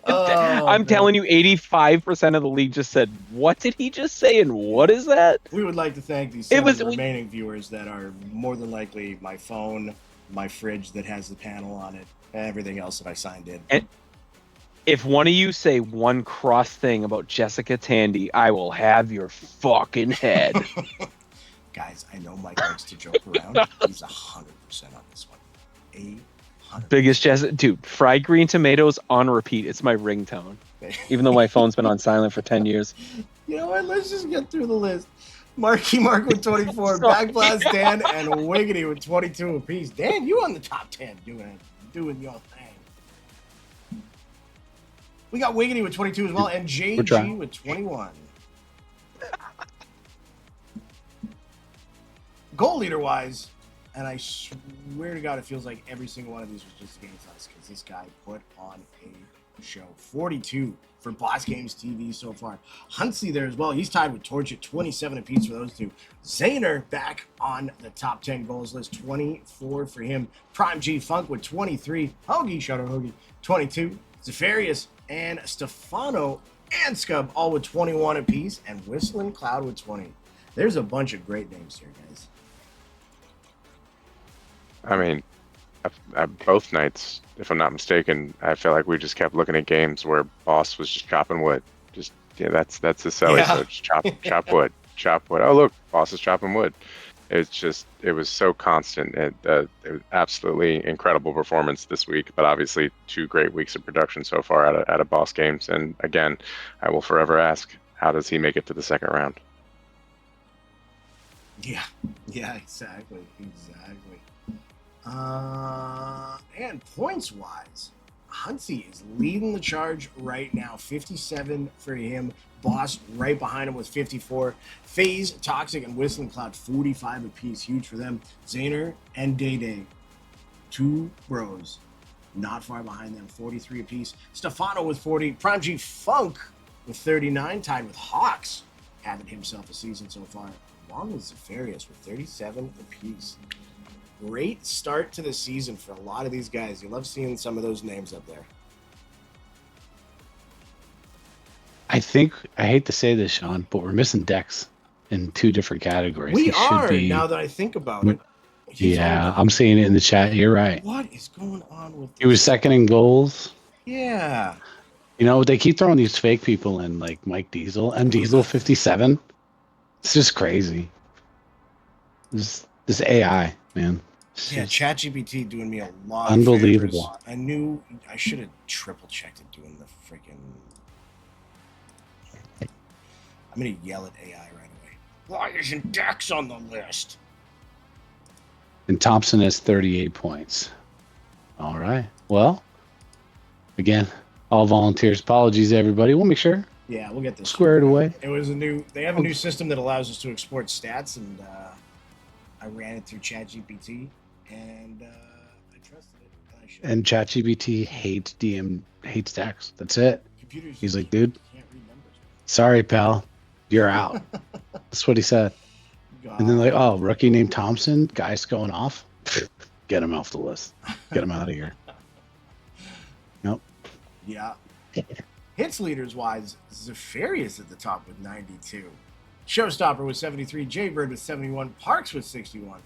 I'm telling you, 85% of the league just said, what did he just say, and what is that? We would like to thank these remaining viewers that are more than likely my phone, my fridge that has the panel on it, and everything else that I signed in. If one of you say one cross thing about Jessica Tandy, I will have your fucking head. Guys, I know Mike likes to joke around. He's 100% on this one. 100%. Biggest Jessica, dude. Fried green tomatoes on repeat. It's my ringtone. Even though my phone's been on silent for 10 years. You know what? Let's just get through the list. Marky Mark with 24, Backblast Dan, and Wiggity with 22 apiece. Dan, you on the top 10 doing your thing. We got Wiggity with 22 as well, and JG with 21. Goal leader wise, and I swear to God, it feels like every single one of these was just against us because this guy put on a show. 42 for Boss Games TV so far. Huntsley there as well. He's tied with Torch at 27 apiece for those two. Zayner back on the top 10 goals list, 24 for him. Prime G Funk with 23. Hoagie, shout out Hoagie, 22. Zafarius and Stefano and Scub all with 21 apiece, and Whistling Cloud with 20. There's a bunch of great names here, guys. I mean, both nights, if I'm not mistaken, I feel like we just kept looking at games where Boss was just chopping wood. Just that's his selling. Yeah. So just chop wood, chop wood. Oh look, Boss is chopping wood. It was so constant. It was absolutely incredible performance this week. But obviously, 2 great weeks of production so far out of Boss Games. And again, I will forever ask, how does he make it to the second round? Yeah, exactly. And points-wise, Huntsy is leading the charge right now. 57 for him. Boss right behind him with 54. FaZe, Toxic, and Whistling Cloud, 45 apiece. Huge for them. Zayner and Day Day, 2 bros, not far behind them, 43 apiece. Stefano with 40. Prime G Funk with 39, tied with Hawks, having himself a season so far. Along with Zafarius with 37 apiece. Great start to the season for a lot of these guys. You love seeing some of those names up there. I hate to say this, Sean, but we're missing Dex in 2 different categories. We He are, should be, now that I think about it. yeah, I'm seeing it in the chat. You're right. What is going on with this? He was second in goals. Yeah. You know, they keep throwing these fake people in, like Mike Diesel, M Diesel 57. It's just crazy. This AI, man. It's Yeah, just ChatGPT doing me a lot unbelievable. of favors. I knew I should have triple checked it doing the freaking. I'm gonna yell at AI right away. Why isn't Dex on the list? And Thompson has 38 points. All right. Well, again, all volunteers. Apologies, everybody. We'll make sure Yeah, we'll get this squared away. It was they have a new system that allows us to export stats, and I ran it through ChatGPT, and I trusted it. And I should. And ChatGPT hates Dex. That's it. Computers He's like, dude, can't read numbers. sorry, pal. You're out. That's what he said. God. And then like, oh, rookie named Thompson, guy's going off. Get him off the list. Get him out of here. Nope. Yeah. Hits leaders wise, Zafarius at the top with 92. Showstopper with 73. Jaybird with 71. Parks with 61.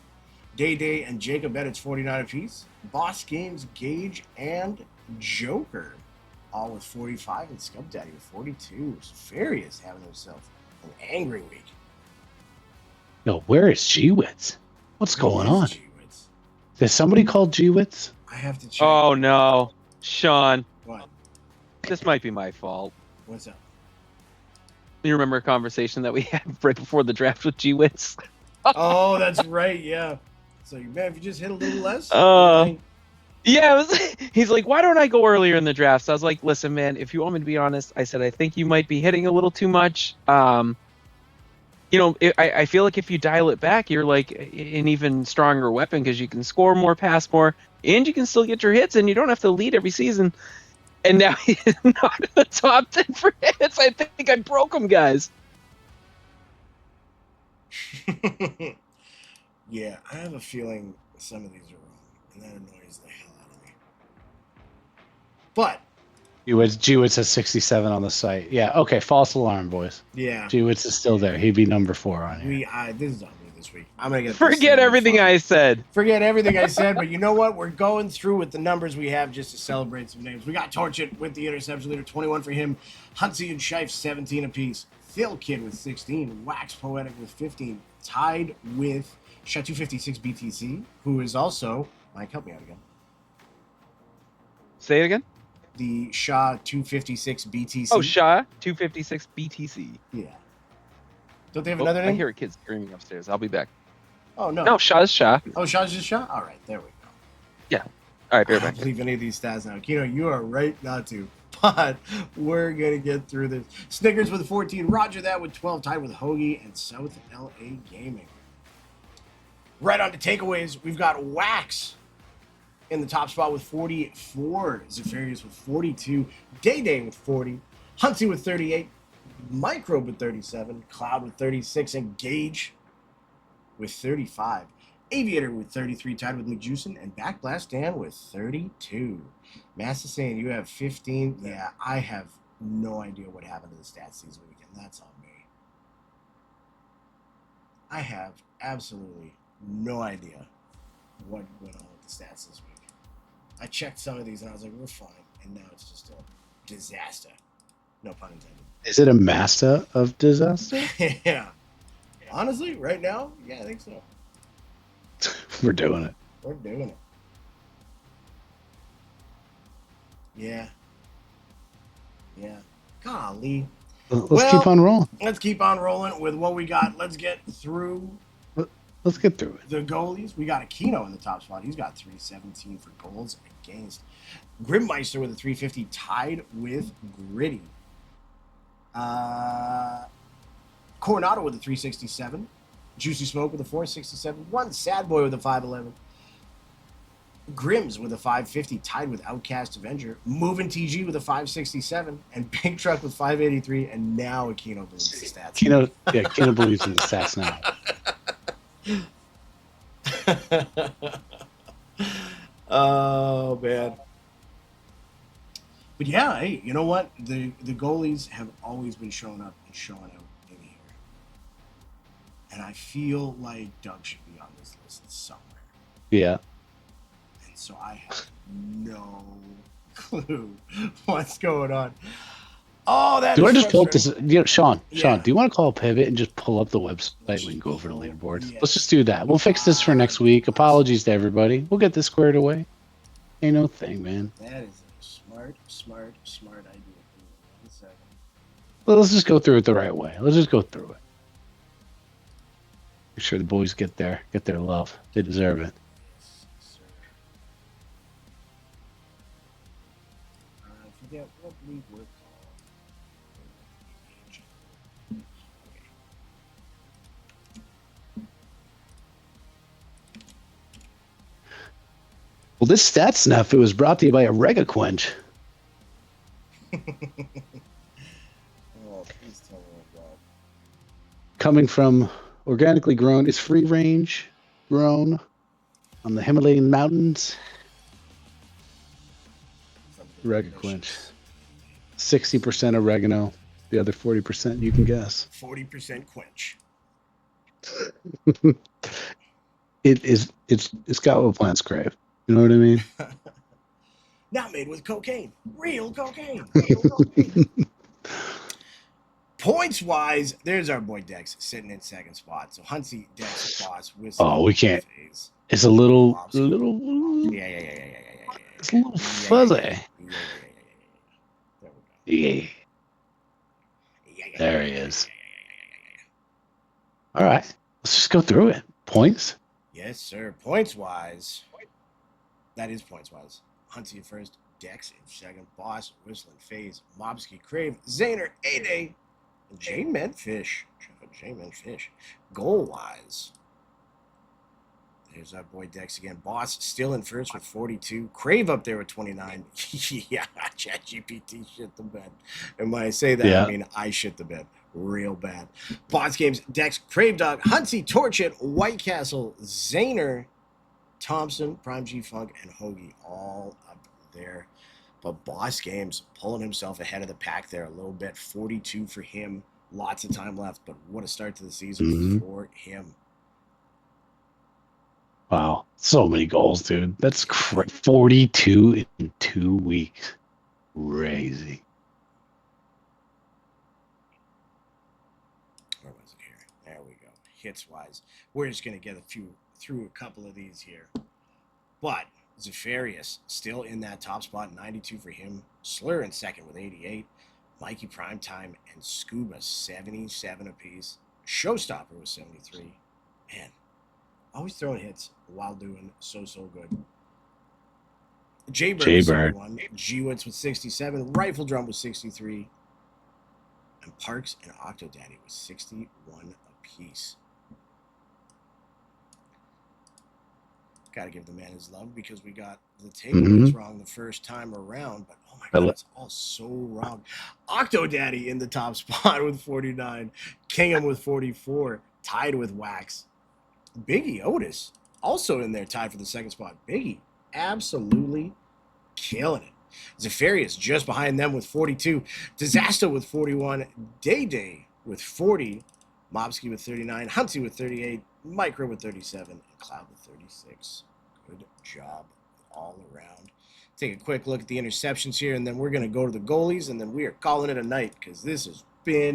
Day Day and Jacob Edits 49 apiece. Boss Games, Gage, and Joker all with 45. And Scub Daddy with 42. Zafarius having himself an angry week. Yo, where is G-Wits? What's going on? G-Wits? Is somebody called G-Wits? I have to check. Oh no, Sean, What? this might be my fault. What's up? You remember a conversation that we had right before the draft with G-Wits? Oh, that's right. Yeah. So, man, if you just hit a little less. Yeah, he's like, why don't I go earlier in the draft? So I was like, listen, man, if you want me to be honest, I said, I think you might be hitting a little too much. I feel like if you dial it back, you're like an even stronger weapon because you can score more, pass more, and you can still get your hits, and you don't have to lead every season. And now he's not in the top 10 for hits. I think I broke him, guys. Yeah, I have a feeling some of these are wrong, and that annoys the hell out of me. But G-Wits has 67 on the site. Yeah, okay, false alarm, boys. yeah, G-Wits is still there. He'd be number 4 on here. this is on me. this week. I'm going to get Forget everything I said. Forget everything I said, but you know what? We're going through with the numbers we have just to celebrate some names. We got Torchit with the interception leader, 21 for him. Hunsey and Scheif, 17 apiece. Phil Kidd with 16. Wax Poetic with 15. Tied with Shot 256 BTC, who is also... Mike, help me out again. Say it again. The Shaw 256 BTC. Oh, Shaw 256 BTC. Yeah. Don't they have another I name? hear a kid screaming upstairs. I'll be back. Oh, no. No, Shaw is Shaw. Oh, Shaw's just Shaw? All right, there we go. Yeah. All right, I bear don't back. believe any of these stats now. Kino, you are right not to. But we're going to get through this. Snickers with 14. Roger that with 12. Tied with Hoagie and South LA Gaming. Right on to takeaways. We've got Wax in the top spot with 44. Zafarius with 42. Day with 40. Hunsey with 38. Microbe with 37. Cloud with 36. And Gage with 35. Aviator with 33, tied with McJuicin, and Backblast Dan with 32. Master saying you have 15. Yeah, I have no idea what happened to the stats these weekend. That's on me. I have absolutely no idea what went on with the stats this week. I checked some of these and I was like, we're fine. And now it's just a disaster. No pun intended. Is it a master of disaster? Yeah. Honestly, right now, yeah, I think so. We're doing it. We're doing it. Yeah. Yeah. Golly. Let's keep on rolling. Let's keep on rolling with what we got. Let's get through Let's get through it. the goalies. We got Aquino in the top spot. He's got 317 for goals against. Grimmeister with a 350, tied with Gritty. Coronado with a 367. Juicy Smoke with a 467. One Sad Boy with a 511. Grims with a 550, tied with Outcast Avenger. Moving TG with a 567. And Big Truck with 583. And now Aquino believes in the stats. Kino believes in the stats now. Oh, man. But yeah, hey, you know what? The goalies have always been showing up and showing out in here. And I feel like Doug should be on this list somewhere. Yeah. And so I have no clue what's going on. Oh, that Do you is want to just pull up frustrating. this? Sean, Yeah. do you want to call a pivot and just pull up the website? We can go over the leaderboards. Yeah. Let's just do that. We'll fix this for next week. Apologies to everybody. We'll get this squared away. Ain't no thing, man. That is a smart idea. Give me 1 second. Well, let's just go through it the right way. Let's just go through it. Make sure the boys get their love. They deserve it. Yes, sir. I forget what we were called. Okay. Well, this stat snuff, it was brought to you by a Rega Quench. Oh, please tell me about Coming from organically grown, is free range grown on the Himalayan mountains. something Rega delicious. Quench. 60% oregano. The other 40% you can guess. 40% quench. It's got what plants crave. You know what I mean? Not made with cocaine. Real cocaine. Real cocaine. Points wise, there's our boy Dex sitting in second spot. So Hunsey, Dex, Boss, Whistle. Oh, we can't. Phase. It's a little Yeah. it's a little fuzzy. There we go. Yeah. There he is. All right. Let's just go through it. Points. Yes, sir. Points wise, that is points wise. Hunsey at first, Dex in second, Boss, Whistling, Phase, Mobsky, Crave, Zaner, A-Day, and J-Men Fish. J-Men Fish. Goal wise, there's our boy Dex again. Boss still in first with 42. Crave up there with 29. Yeah, ChatGPT shit the bed. And when I say that, Yeah. I mean I shit the bed real bad. Boss games, Dex, Crave Dog, Hunsey, Torchit, White Castle, Zaner, Thompson, Prime G Funk, and Hoagie all up there. But Boss Games pulling himself ahead of the pack there a little bit. 42 for him. Lots of time left, but what a start to the season Mhm. for him. Wow. So many goals, dude. That's 42 in 2 weeks. Crazy. Where was it here? There we go. Hits wise. We're just going to get through a couple of these here. But Zafarius still in that top spot, 92 for him. Slur in second with 88. Mikey Primetime and Scuba, 77 apiece. Showstopper with 73. Man, always throwing hits while doing so good. Jaybird with 71. G-Wits with 67. Rifle Drum with 63. And Parks and Octodaddy with 61 apiece. Got to give the man his love because we got the takeaways wrong the first time around. But oh my God, it's all so wrong. Octodaddy in the top spot with 49. Kingham with 44. Tied with Wax. Biggie Otis also in there, tied for the second spot. Biggie absolutely killing it. Zafarius just behind them with 42. Disaster with 41. Day with 40. Mobsky with 39. Hunty with 38. Micro with 37. And Cloud with 36. Good job all around. Take a quick look at the interceptions here, and then we're going to go to the goalies, and then we are calling it a night because this has been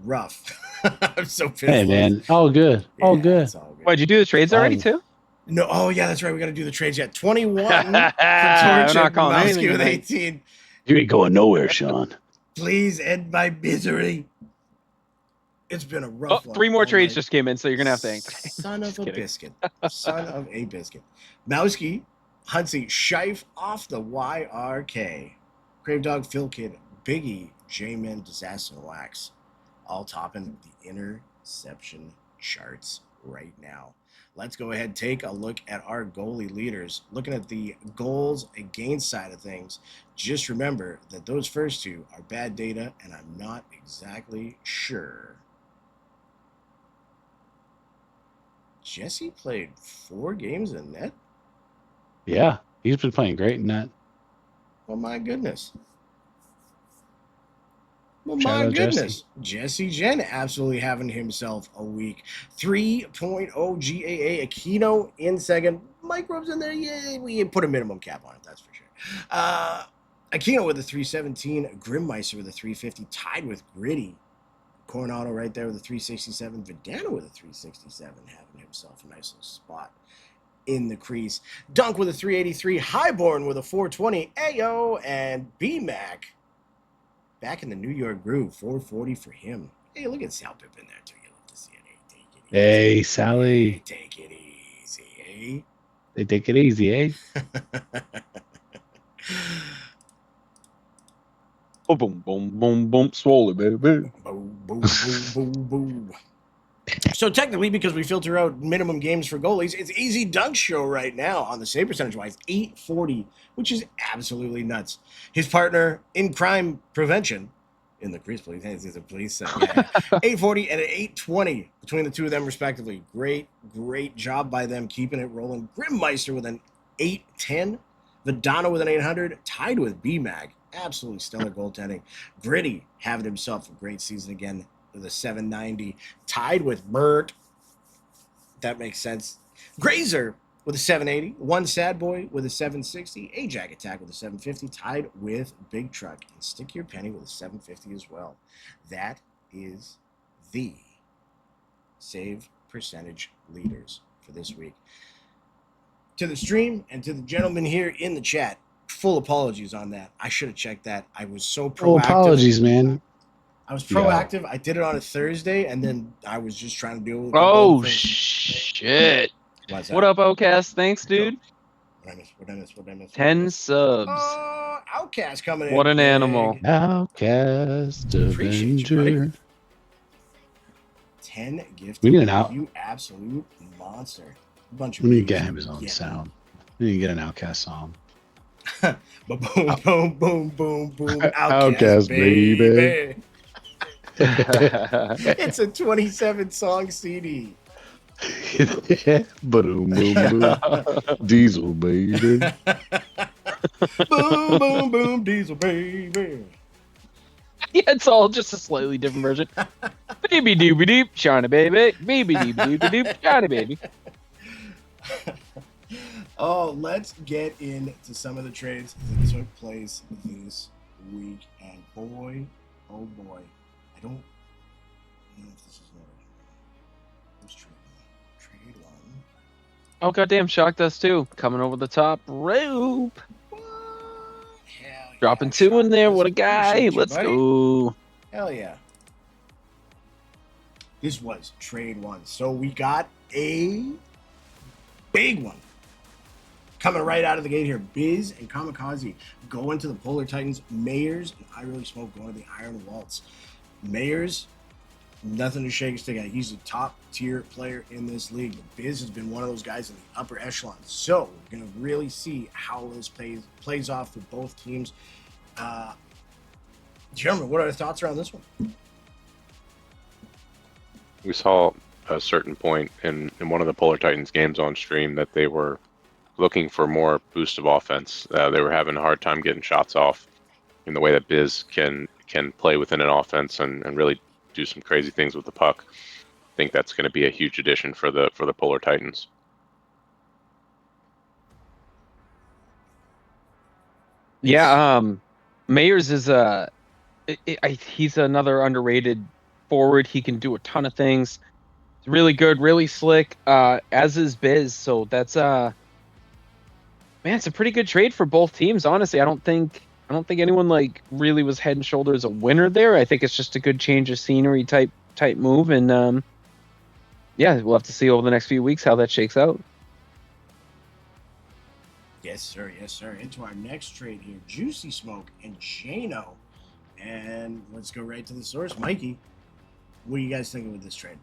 rough. I'm so pissed. Hey, man. All good. All good. Why, did you do the trades already, too? No, oh yeah, that's right. We got to do the trades yet. 21 for Torch, Mowski with 18. You ain't going nowhere, Sean. Please end my misery. It's been a rough one. 3 more trades just came in, so you're going to have to thank. Son of a biscuit. Son of a biscuit. Mowski, Huntsy, Shife off the YRK. Grave Dog, Phil Kid, Biggie, J-Man, Disaster, and Wax. All topping the interception charts right now. Let's go ahead and take a look at our goalie leaders. Looking at the goals against side of things, just remember that those first two are bad data, and I'm not exactly sure. Jesse played 4 games in net? Yeah, he's been playing great in that. Oh, my goodness. Well, Shout my out goodness. Jesse Jen absolutely having himself a week. 3.0 GAA. Aquino in second. Microbes in there. Yeah, we put a minimum cap on it. That's for sure. Aquino with a 317. Grimmeister with a 350. Tied with Gritty. Coronado right there with a 367. Vidana with a 367. Having himself a nice little spot in the crease. Dunk with a 383. Highborn with a 420. Ayo. And B-Mac back in the New York groove, 440 for him. Hey, look at Sal Pip in there, too. You love to see it. Hey, take it easy. Hey, Sally. Hey, take it easy, They take it easy, eh? Boom, boom, boom, boom, swollen, baby. Boom, boom, boom, boom, boom. So technically, because we filter out minimum games for goalies, it's Easy Dunk Show right now on the save percentage-wise, 840, which is absolutely nuts. His partner in crime prevention, in the crease, please, he's a police, 840 and an 820 between the two of them, respectively. Great job by them keeping it rolling. Grimmeister with an 810, Vidana with an 800, tied with B-Mag. Absolutely stellar goaltending. Gritty having himself a great season again with a 790, tied with Bert. That makes sense. Grazer with a 780, One Sad Boy with a 760, Ajax Attack with a 750, tied with Big Truck, and Stick Your Penny with a 750 as well. That is the save percentage leaders for this week. To the stream and to the gentleman here in the chat, full apologies on that. I should have checked that. I was so proactive. Oh, apologies, man. I was proactive. Yeah. I did it on a Thursday, and then I was just trying to deal with. Oh shit! What up, Outcast? Thanks, dude. What I miss? 10 subs. Outcast coming in. What an animal. Outcast Avenger. 10 gifted. We need an out. You absolute monster. A bunch of. We need to get him his own sound. We need to get an Outcast song. Boom, boom, boom, boom, boom. Outcast, baby. It's a 27-song CD. Boom, boom, boom. Diesel, baby. Boom, boom, boom, Diesel, baby. Yeah, it's all just a slightly different version. Baby doobie doop, shiny baby. Baby doobie doop, shiny baby. Oh, let's get into some of the trades that took place this week. And boy, oh boy, I don't know if this is what's trade one. Trade one. Oh goddamn, shocked us too. Coming over the top rope. What? Hell yeah. Dropping two in there. Shocked us. What a guy. Appreciate you, Let's buddy. go. Hell yeah. This was trade one. So we got a big one coming right out of the gate here. Biz and Kamikaze going to the Polar Titans. Mayers and I Really Smoke going to the Iron Waltz. Mayers, nothing to shake a stick at. He's a top tier player in this league. Biz has been one of those guys in the upper echelon. So we're going to really see how this plays off for both teams. Gentlemen, what are the thoughts around this one? We saw a certain point in one of the Polar Titans games on stream that they were looking for more boost of offense. They were having a hard time getting shots off in the way that Biz can play within an offense and really do some crazy things with the puck. I think that's going to be a huge addition for the Polar Titans. Yeah, Mayers is he's another underrated forward. He can do a ton of things. He's really good, really slick. As is Biz. So that's man, it's a pretty good trade for both teams. Honestly, I don't think anyone like really was head and shoulders a winner there. I think it's just a good change of scenery type move, and yeah, we'll have to see over the next few weeks how that shakes out. Yes, sir. Yes, sir. Into our next trade here, Juicy Smoke and Jano. And let's go right to the source. Mikey, what are you guys thinking with this trade?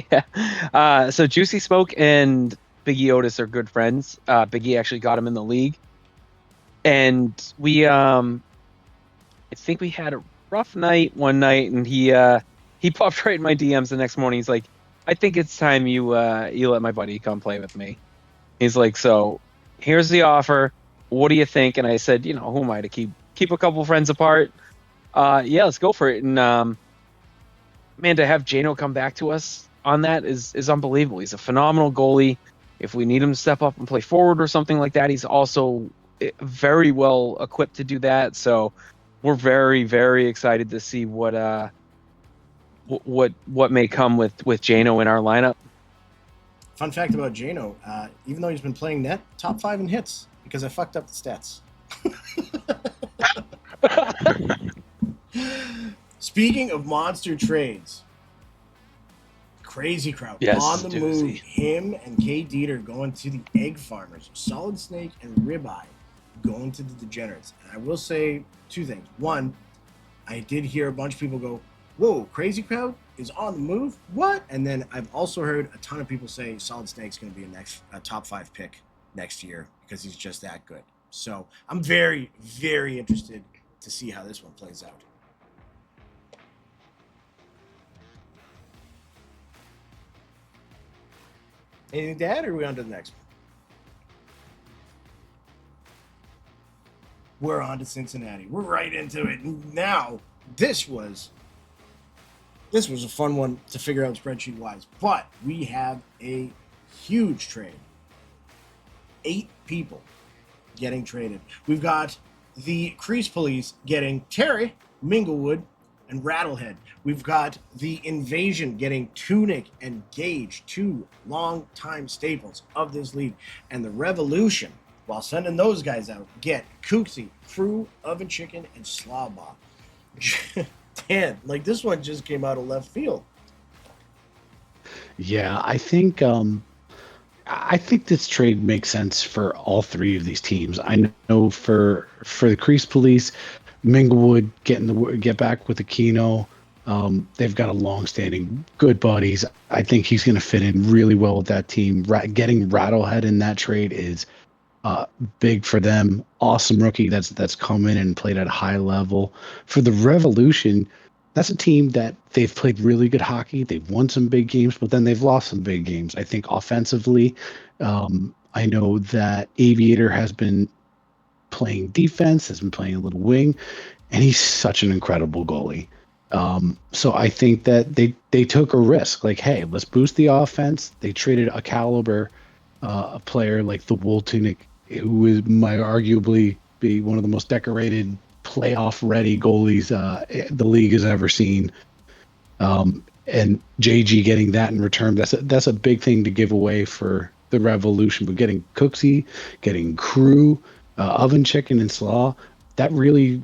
Yeah. So Juicy Smoke and Biggie Otis are good friends. Biggie actually got him in the league. And we I think we had a rough night one night, and he popped right in my DMs the next morning. He's like, I think it's time you let my buddy come play with me. He's like, so here's the offer. What do you think? And I said, who am I to keep a couple friends apart? Yeah, let's go for it. And man, to have Jano come back to us on that is unbelievable. He's a phenomenal goalie. If we need him to step up and play forward or something like that, he's also very well equipped to do that. So we're very, very excited to see what may come with Jano in our lineup. Fun fact about Jano, even though he's been playing net, top 5 in hits because I fucked up the stats. Speaking of monster trades, Crazy Crowd on the move. Him and Kay Dieter going to the Egg Farmers. Solid Snake and Ribeye going to the Degenerates. And I will say two things. One, I did hear a bunch of people go, whoa, Crazy Crowd is on the move? What? And then I've also heard a ton of people say Solid Snake's going to be a top 5 pick next year because he's just that good. So I'm very, very interested to see how this one plays out. Anything to add, or are we on to the next one? We're on to Cincinnati. We're right into it. Now, this was a fun one to figure out spreadsheet-wise, but we have a huge trade. 8 people getting traded. We've got the Crease Police getting Terry, Minglewood, and Rattlehead. We've got the Invasion getting Tunic and Gage, 2 long-time staples of this league. And the Revolution, while sending those guys out, get Kooksy, Crew, Oven Chicken, and Slawbaugh. Dan, like this one just came out of left field. Yeah, I think this trade makes sense for all 3 of these teams. I know for the Crease Police, Minglewood get back with Aquino. They've got a long-standing good buddies. I think he's going to fit in really well with that team. Getting Rattlehead in that trade is big for them. Awesome rookie that's come in and played at a high level. For the Revolution, that's a team that they've played really good hockey. They've won some big games, but then they've lost some big games. I think offensively, I know that Aviator has been playing defense, has been playing a little wing, and he's such an incredible goalie. So I think that they took a risk. Like, hey, let's boost the offense. They traded a caliber a player like the Wool Tunic, who might arguably be one of the most decorated playoff-ready goalies the league has ever seen. And JG getting that in return, that's a big thing to give away for the Revolution. But getting Cooksey, getting Crew, Oven Chicken, and Slaw, that really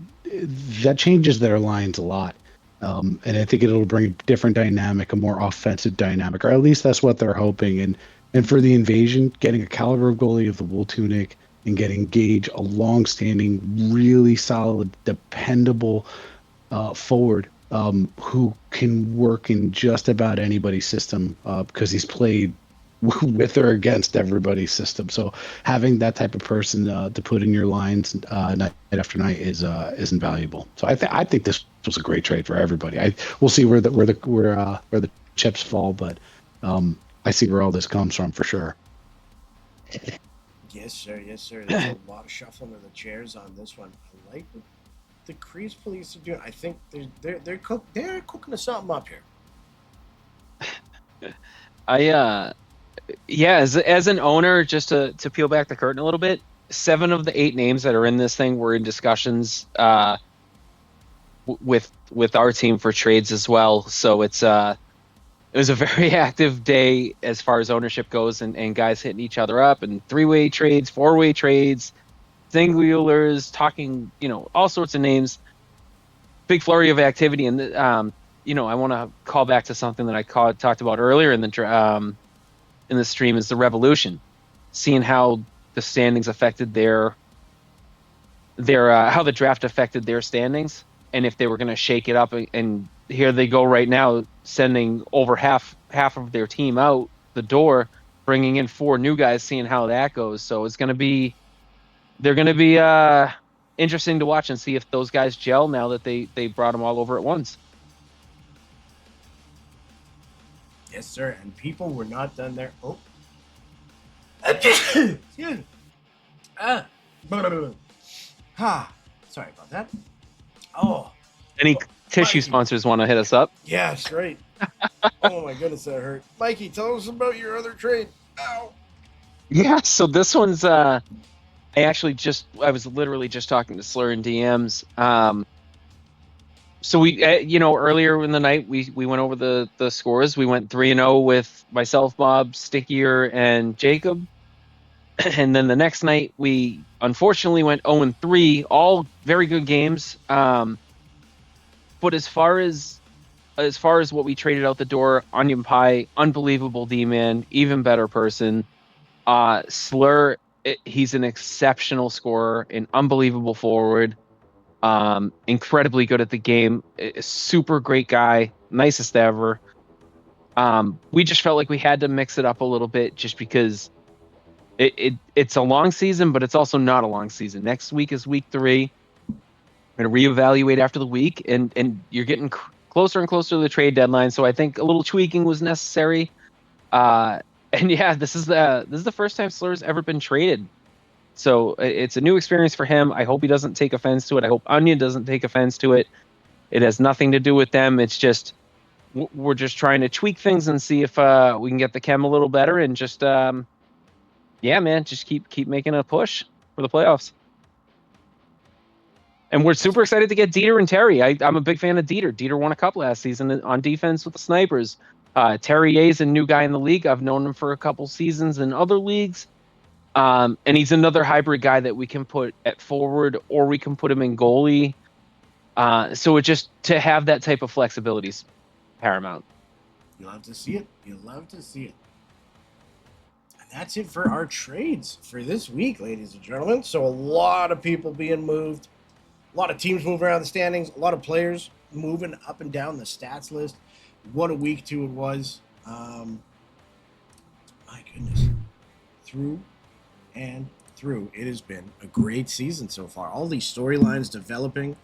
that changes their lines a lot. And I think it'll bring a different dynamic, a more offensive dynamic, or at least that's what they're hoping. And for the Invasion, getting a caliber of goalie of the Wool Tunic and getting Gage, a long-standing, really solid, dependable forward who can work in just about anybody's system because he's played with or against everybody's system. So having that type of person to put in your lines night after night is invaluable. So I think this was a great trade for everybody. We'll see where the chips fall, but I see where all this comes from for sure. Yes, sir. Yes, sir. There's a lot of shuffling of the chairs on this one. I like what the Crease Police are doing. I think they're cooking us something up here. As an owner, just to peel back the curtain a little bit, 7 of the 8 names that are in this thing were in discussions with our team for trades as well. So it was a very active day as far as ownership goes, and guys hitting each other up, and 3-way trades, 4-way trades, singlers, talking, all sorts of names. Big flurry of activity, and I want to call back to something that I talked about earlier in the stream is the Revolution, seeing how the standings affected their how the draft affected their standings, and if they were going to shake it up. And here they go right now, sending over half of their team out the door, bringing in 4 new guys, seeing how that goes. So they're going to be interesting to watch and see if those guys gel now that they brought them all over at once. Yes, sir. And people were not done there. Oh. Excuse me. Sorry about that. Oh. Any tissue sponsors want to hit us up? Yeah, straight. Oh my goodness, that hurt. Mikey, tell us about your other trade. Ow. Yeah, so this one's I was literally just talking to Slur in DMs. So we, earlier in the night, we went over the scores. We went 3-0 with myself, Bob, Stickier, and Jacob. And then the next night, we unfortunately went 0-3, all very good games. But as far as what we traded out the door, Onion Pie, unbelievable D-man, even better person. Slur, he's an exceptional scorer, an unbelievable forward. Incredibly good at the game, a super great guy, nicest ever. We just felt like we had to mix it up a little bit just because it's a long season, but it's also not a long season. Next week is week 3. We're going to reevaluate after the week, and you're getting closer and closer to the trade deadline. So I think a little tweaking was necessary. And yeah, this is the first time Slur's ever been traded. So it's a new experience for him. I hope he doesn't take offense to it. I hope Onion doesn't take offense to it. It has nothing to do with them. It's just we're just trying to tweak things and see if we can get the chem a little better, and just just keep making a push for the playoffs. And we're super excited to get Dieter and Terry. I'm a big fan of Dieter. Dieter won a cup last season on defense with the Snipers. Terry is a new guy in the league. I've known him for a couple seasons in other leagues. And he's another hybrid guy that we can put at forward, or we can put him in goalie. So it just to have that type of flexibility is paramount. You love to see it. You love to see it. And that's it for our trades for this week, ladies and gentlemen. So a lot of people being moved, a lot of teams moving around the standings, a lot of players moving up and down the stats list. What a week 2 it was. My goodness. Through and through, it has been a great season so far. All these storylines developing,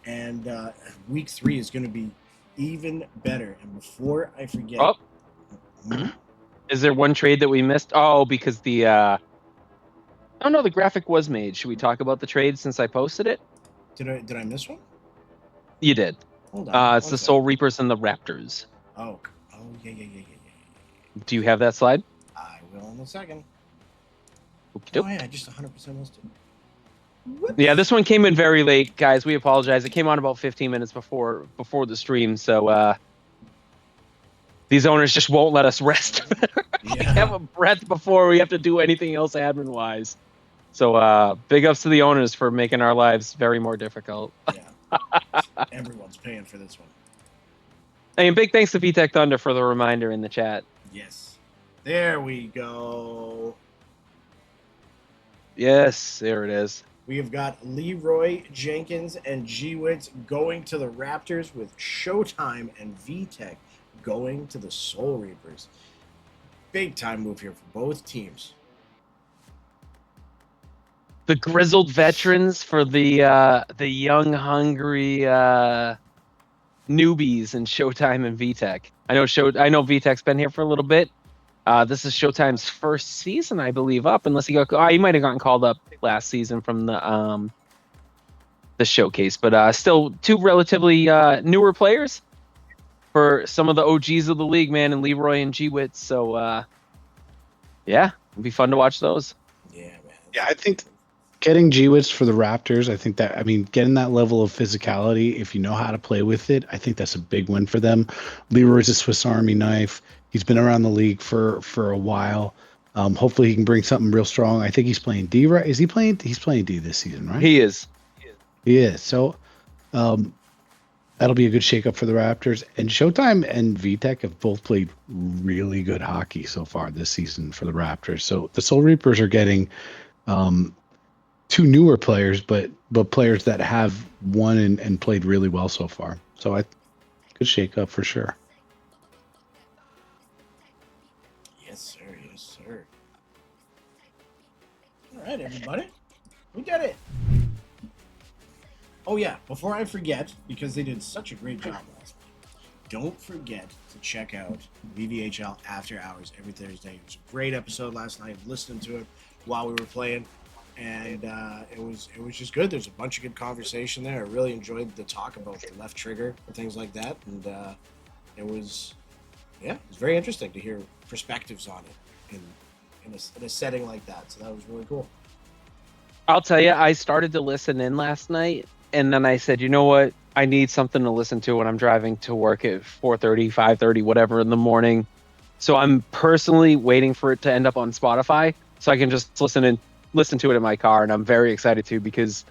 and week 3 is going to be even better. And before I forget, is there one trade that we missed? Oh, because the graphic was made. Should we talk about the trade since I posted it? Did I miss one? You did. Hold on. It's the Soul Reapers and the Raptors. Oh, yeah. Do you have that slide? I will in a second. Okey-doke. Oh, yeah, I just 100% missed it. Yeah, this one came in very late, guys. We apologize. It came on about 15 minutes before the stream, so these owners just won't let us rest. We have a breath before we have to do anything else admin-wise. So big ups to the owners for making our lives very more difficult. Yeah. Everyone's paying for this one. And big thanks to VTech Thunder for the reminder in the chat. Yes. There we go. Yes, there it is. We have got Leroy Jenkins and G-Wits going to the Raptors with Showtime and VTech going to the Soul Reapers. Big time move here for both teams. The grizzled veterans for the young, hungry newbies in Showtime and VTech. I know VTech's been here for a little bit. This is Showtime's first season, I believe, up. Unless he might have gotten called up last season from the showcase, but still two relatively newer players for some of the OGs of the league, man, and Leroy and G-Wits. So yeah, it'll be fun to watch those. Yeah, man. Yeah, I think getting G-Wits for the Raptors, getting that level of physicality, if you know how to play with it, I think that's a big win for them. Leroy's a Swiss Army knife. He's been around the league for a while. Hopefully he can bring something real strong. I think he's playing D, right? Is he playing? He's playing D this season, right? He is. So that'll be a good shakeup for the Raptors. And Showtime and VTech have both played really good hockey so far this season for the Raptors. So the Soul Reapers are getting two newer players, but players that have won and played really well so far. So good shakeup for sure. Yes, sir. All right, everybody. We did it. Oh, yeah. Before I forget, because they did such a great job last night, don't forget to check out VVHL After Hours every Thursday. It was a great episode last night. Listening to it while we were playing, and it was just good. There's a bunch of good conversation there. I really enjoyed the talk about the left trigger and things like that, and it was very interesting to hear perspectives on it in a setting like that. So that was really cool. I'll tell you, I started to listen in last night, and then I said, you know what? I need something to listen to when I'm driving to work at 4:30, 5:30, whatever in the morning. So I'm personally waiting for it to end up on Spotify so I can just listen to it in my car, and I'm very excited to, because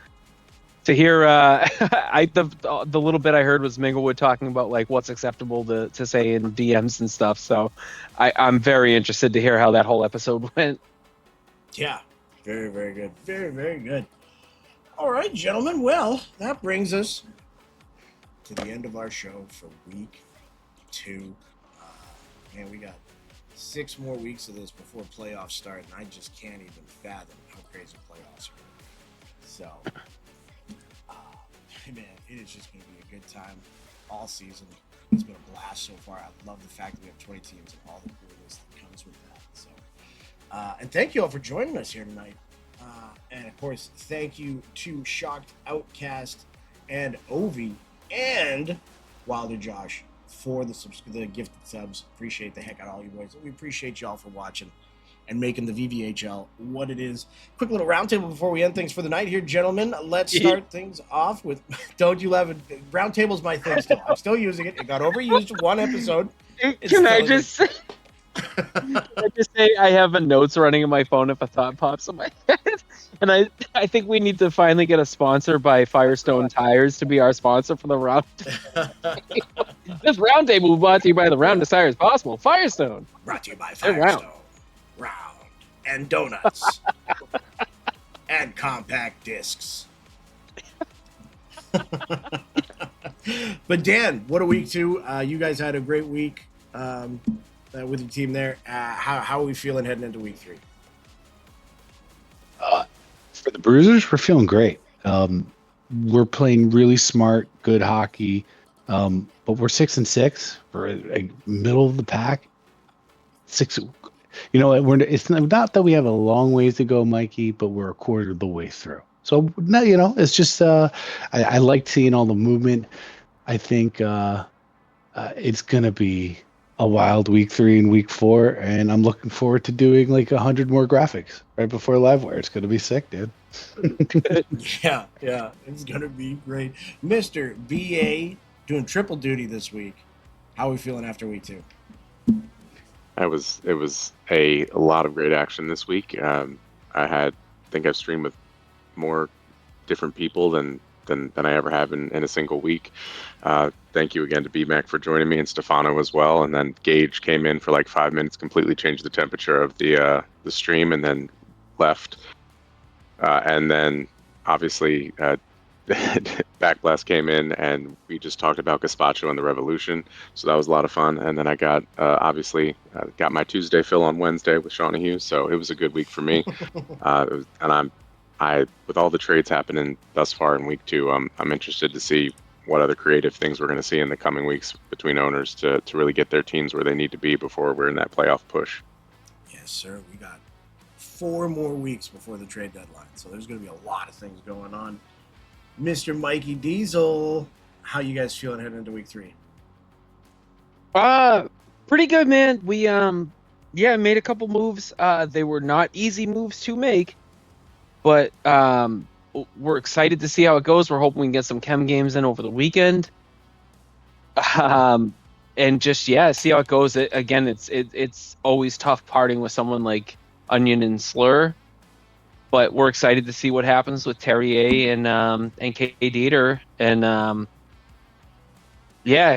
to hear the little bit I heard was Minglewood talking about like what's acceptable to say in DMs and stuff. So I'm very interested to hear how that whole episode went. Yeah, very, very good. Very, very good. All right, gentlemen. Well, that brings us to the end of our show for week 2. Man, we got 6 more weeks of this before playoffs start, and I just can't even fathom how crazy playoffs are. So, man, it is just going to be a good time all season. It's been a blast so far. I love the fact that we have 20 teams and all the coolness that comes with that. So, and thank you all for joining us here tonight. And of course, thank you to Shocked Outcast and Ovi and Wilder Josh for the gifted subs. Appreciate the heck out of all you boys. We appreciate y'all for watching and making the VVHL what it is. Quick little roundtable before we end things for the night here, gentlemen. Let's start things off with Don't You Love It? Roundtable's my thing still. I'm still using it. It got overused one episode. Can I just say I have a notes running in my phone if a thought pops in my head? And I think we need to finally get a sponsor by Firestone Tires to be our sponsor for the round. This roundtable will be brought to you by the roundest tires possible. Firestone. Brought to you by Firestone. Round. And donuts. And compact discs. But Dan, what a week 2. You guys had a great week with your team there. How are we feeling heading into week 3? For the Bruisers, we're feeling great. We're playing really smart, good hockey, but we're 6-6. We're a middle of the pack. 6. You know, it's not that we have a long ways to go, Mikey, but we're a quarter of the way through. So now, it's just I like seeing all the movement. I think it's gonna be a wild week 3 and week 4, and I'm looking forward to doing like 100 more graphics right before LiveWire. It's gonna be sick, dude. Yeah, it's gonna be great. Mr. BA doing triple duty this week. How are we feeling after week 2? It was a lot of great action this week. I think I've streamed with more different people than I ever have in a single week. Thank you again to BMAC for joining me, and Stefano as well. And then Gage came in for like 5 minutes, completely changed the temperature of the stream, and then left. And then obviously Backblast came in, and we just talked about Gazpacho and the Revolution. So that was a lot of fun. And then I got obviously got my Tuesday fill on Wednesday with Shawnee Hughes. So it was a good week for me. And with all the trades happening thus far in week 2, I'm interested to see what other creative things we're going to see in the coming weeks between owners to really get their teams where they need to be before we're in that playoff push. Yes, sir. We got 4 more weeks before the trade deadline, so there's going to be a lot of things going on. Mr. Mikey Diesel, how you guys feeling heading into week 3? Pretty good, man. We made a couple moves. They were not easy moves to make, but we're excited to see how it goes. We're hoping we can get some chem games in over the weekend. And just see how it goes. It's always tough parting with someone like Onion and Slur, but we're excited to see what happens with Terrier and K Dieter, and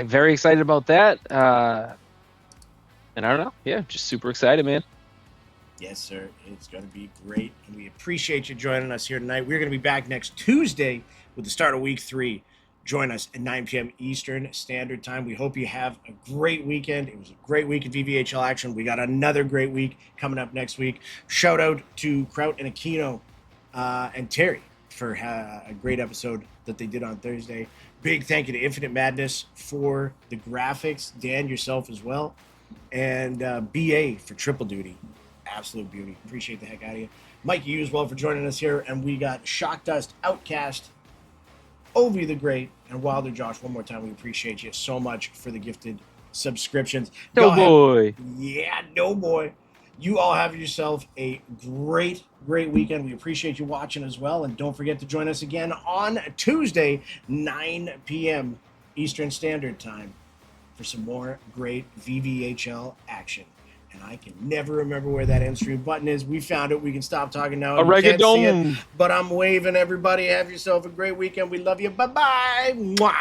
very excited about that. And I don't know, just super excited, man. Yes, sir. It's going to be great, and we appreciate you joining us here tonight. We're going to be back next Tuesday with the start of week 3. Join us at 9 p.m. Eastern Standard Time. We hope you have a great weekend. It was a great week of VVHL action. We got another great week coming up next week. Shout out to Kraut and Aquino and Terry for a great episode that they did on Thursday. Big thank you to Infinite Madness for the graphics. Dan, yourself as well. And BA for triple duty. Absolute beauty. Appreciate the heck out of you. Mike, you as well for joining us here. And we got Shock Dust, Outcast, Ovi the Great, and Wilder Josh. One more time, we appreciate you so much for the gifted subscriptions. No boy. No boy. You all have yourself a great weekend. We appreciate you watching as well. And don't forget to join us again on Tuesday, 9 p.m. Eastern Standard Time for some more great VVHL action. And I can never remember where that end stream button is. We found it. We can stop talking now. You can't see it, but I'm waving everybody. Have yourself a great weekend. We love you. Bye-bye. Mwah.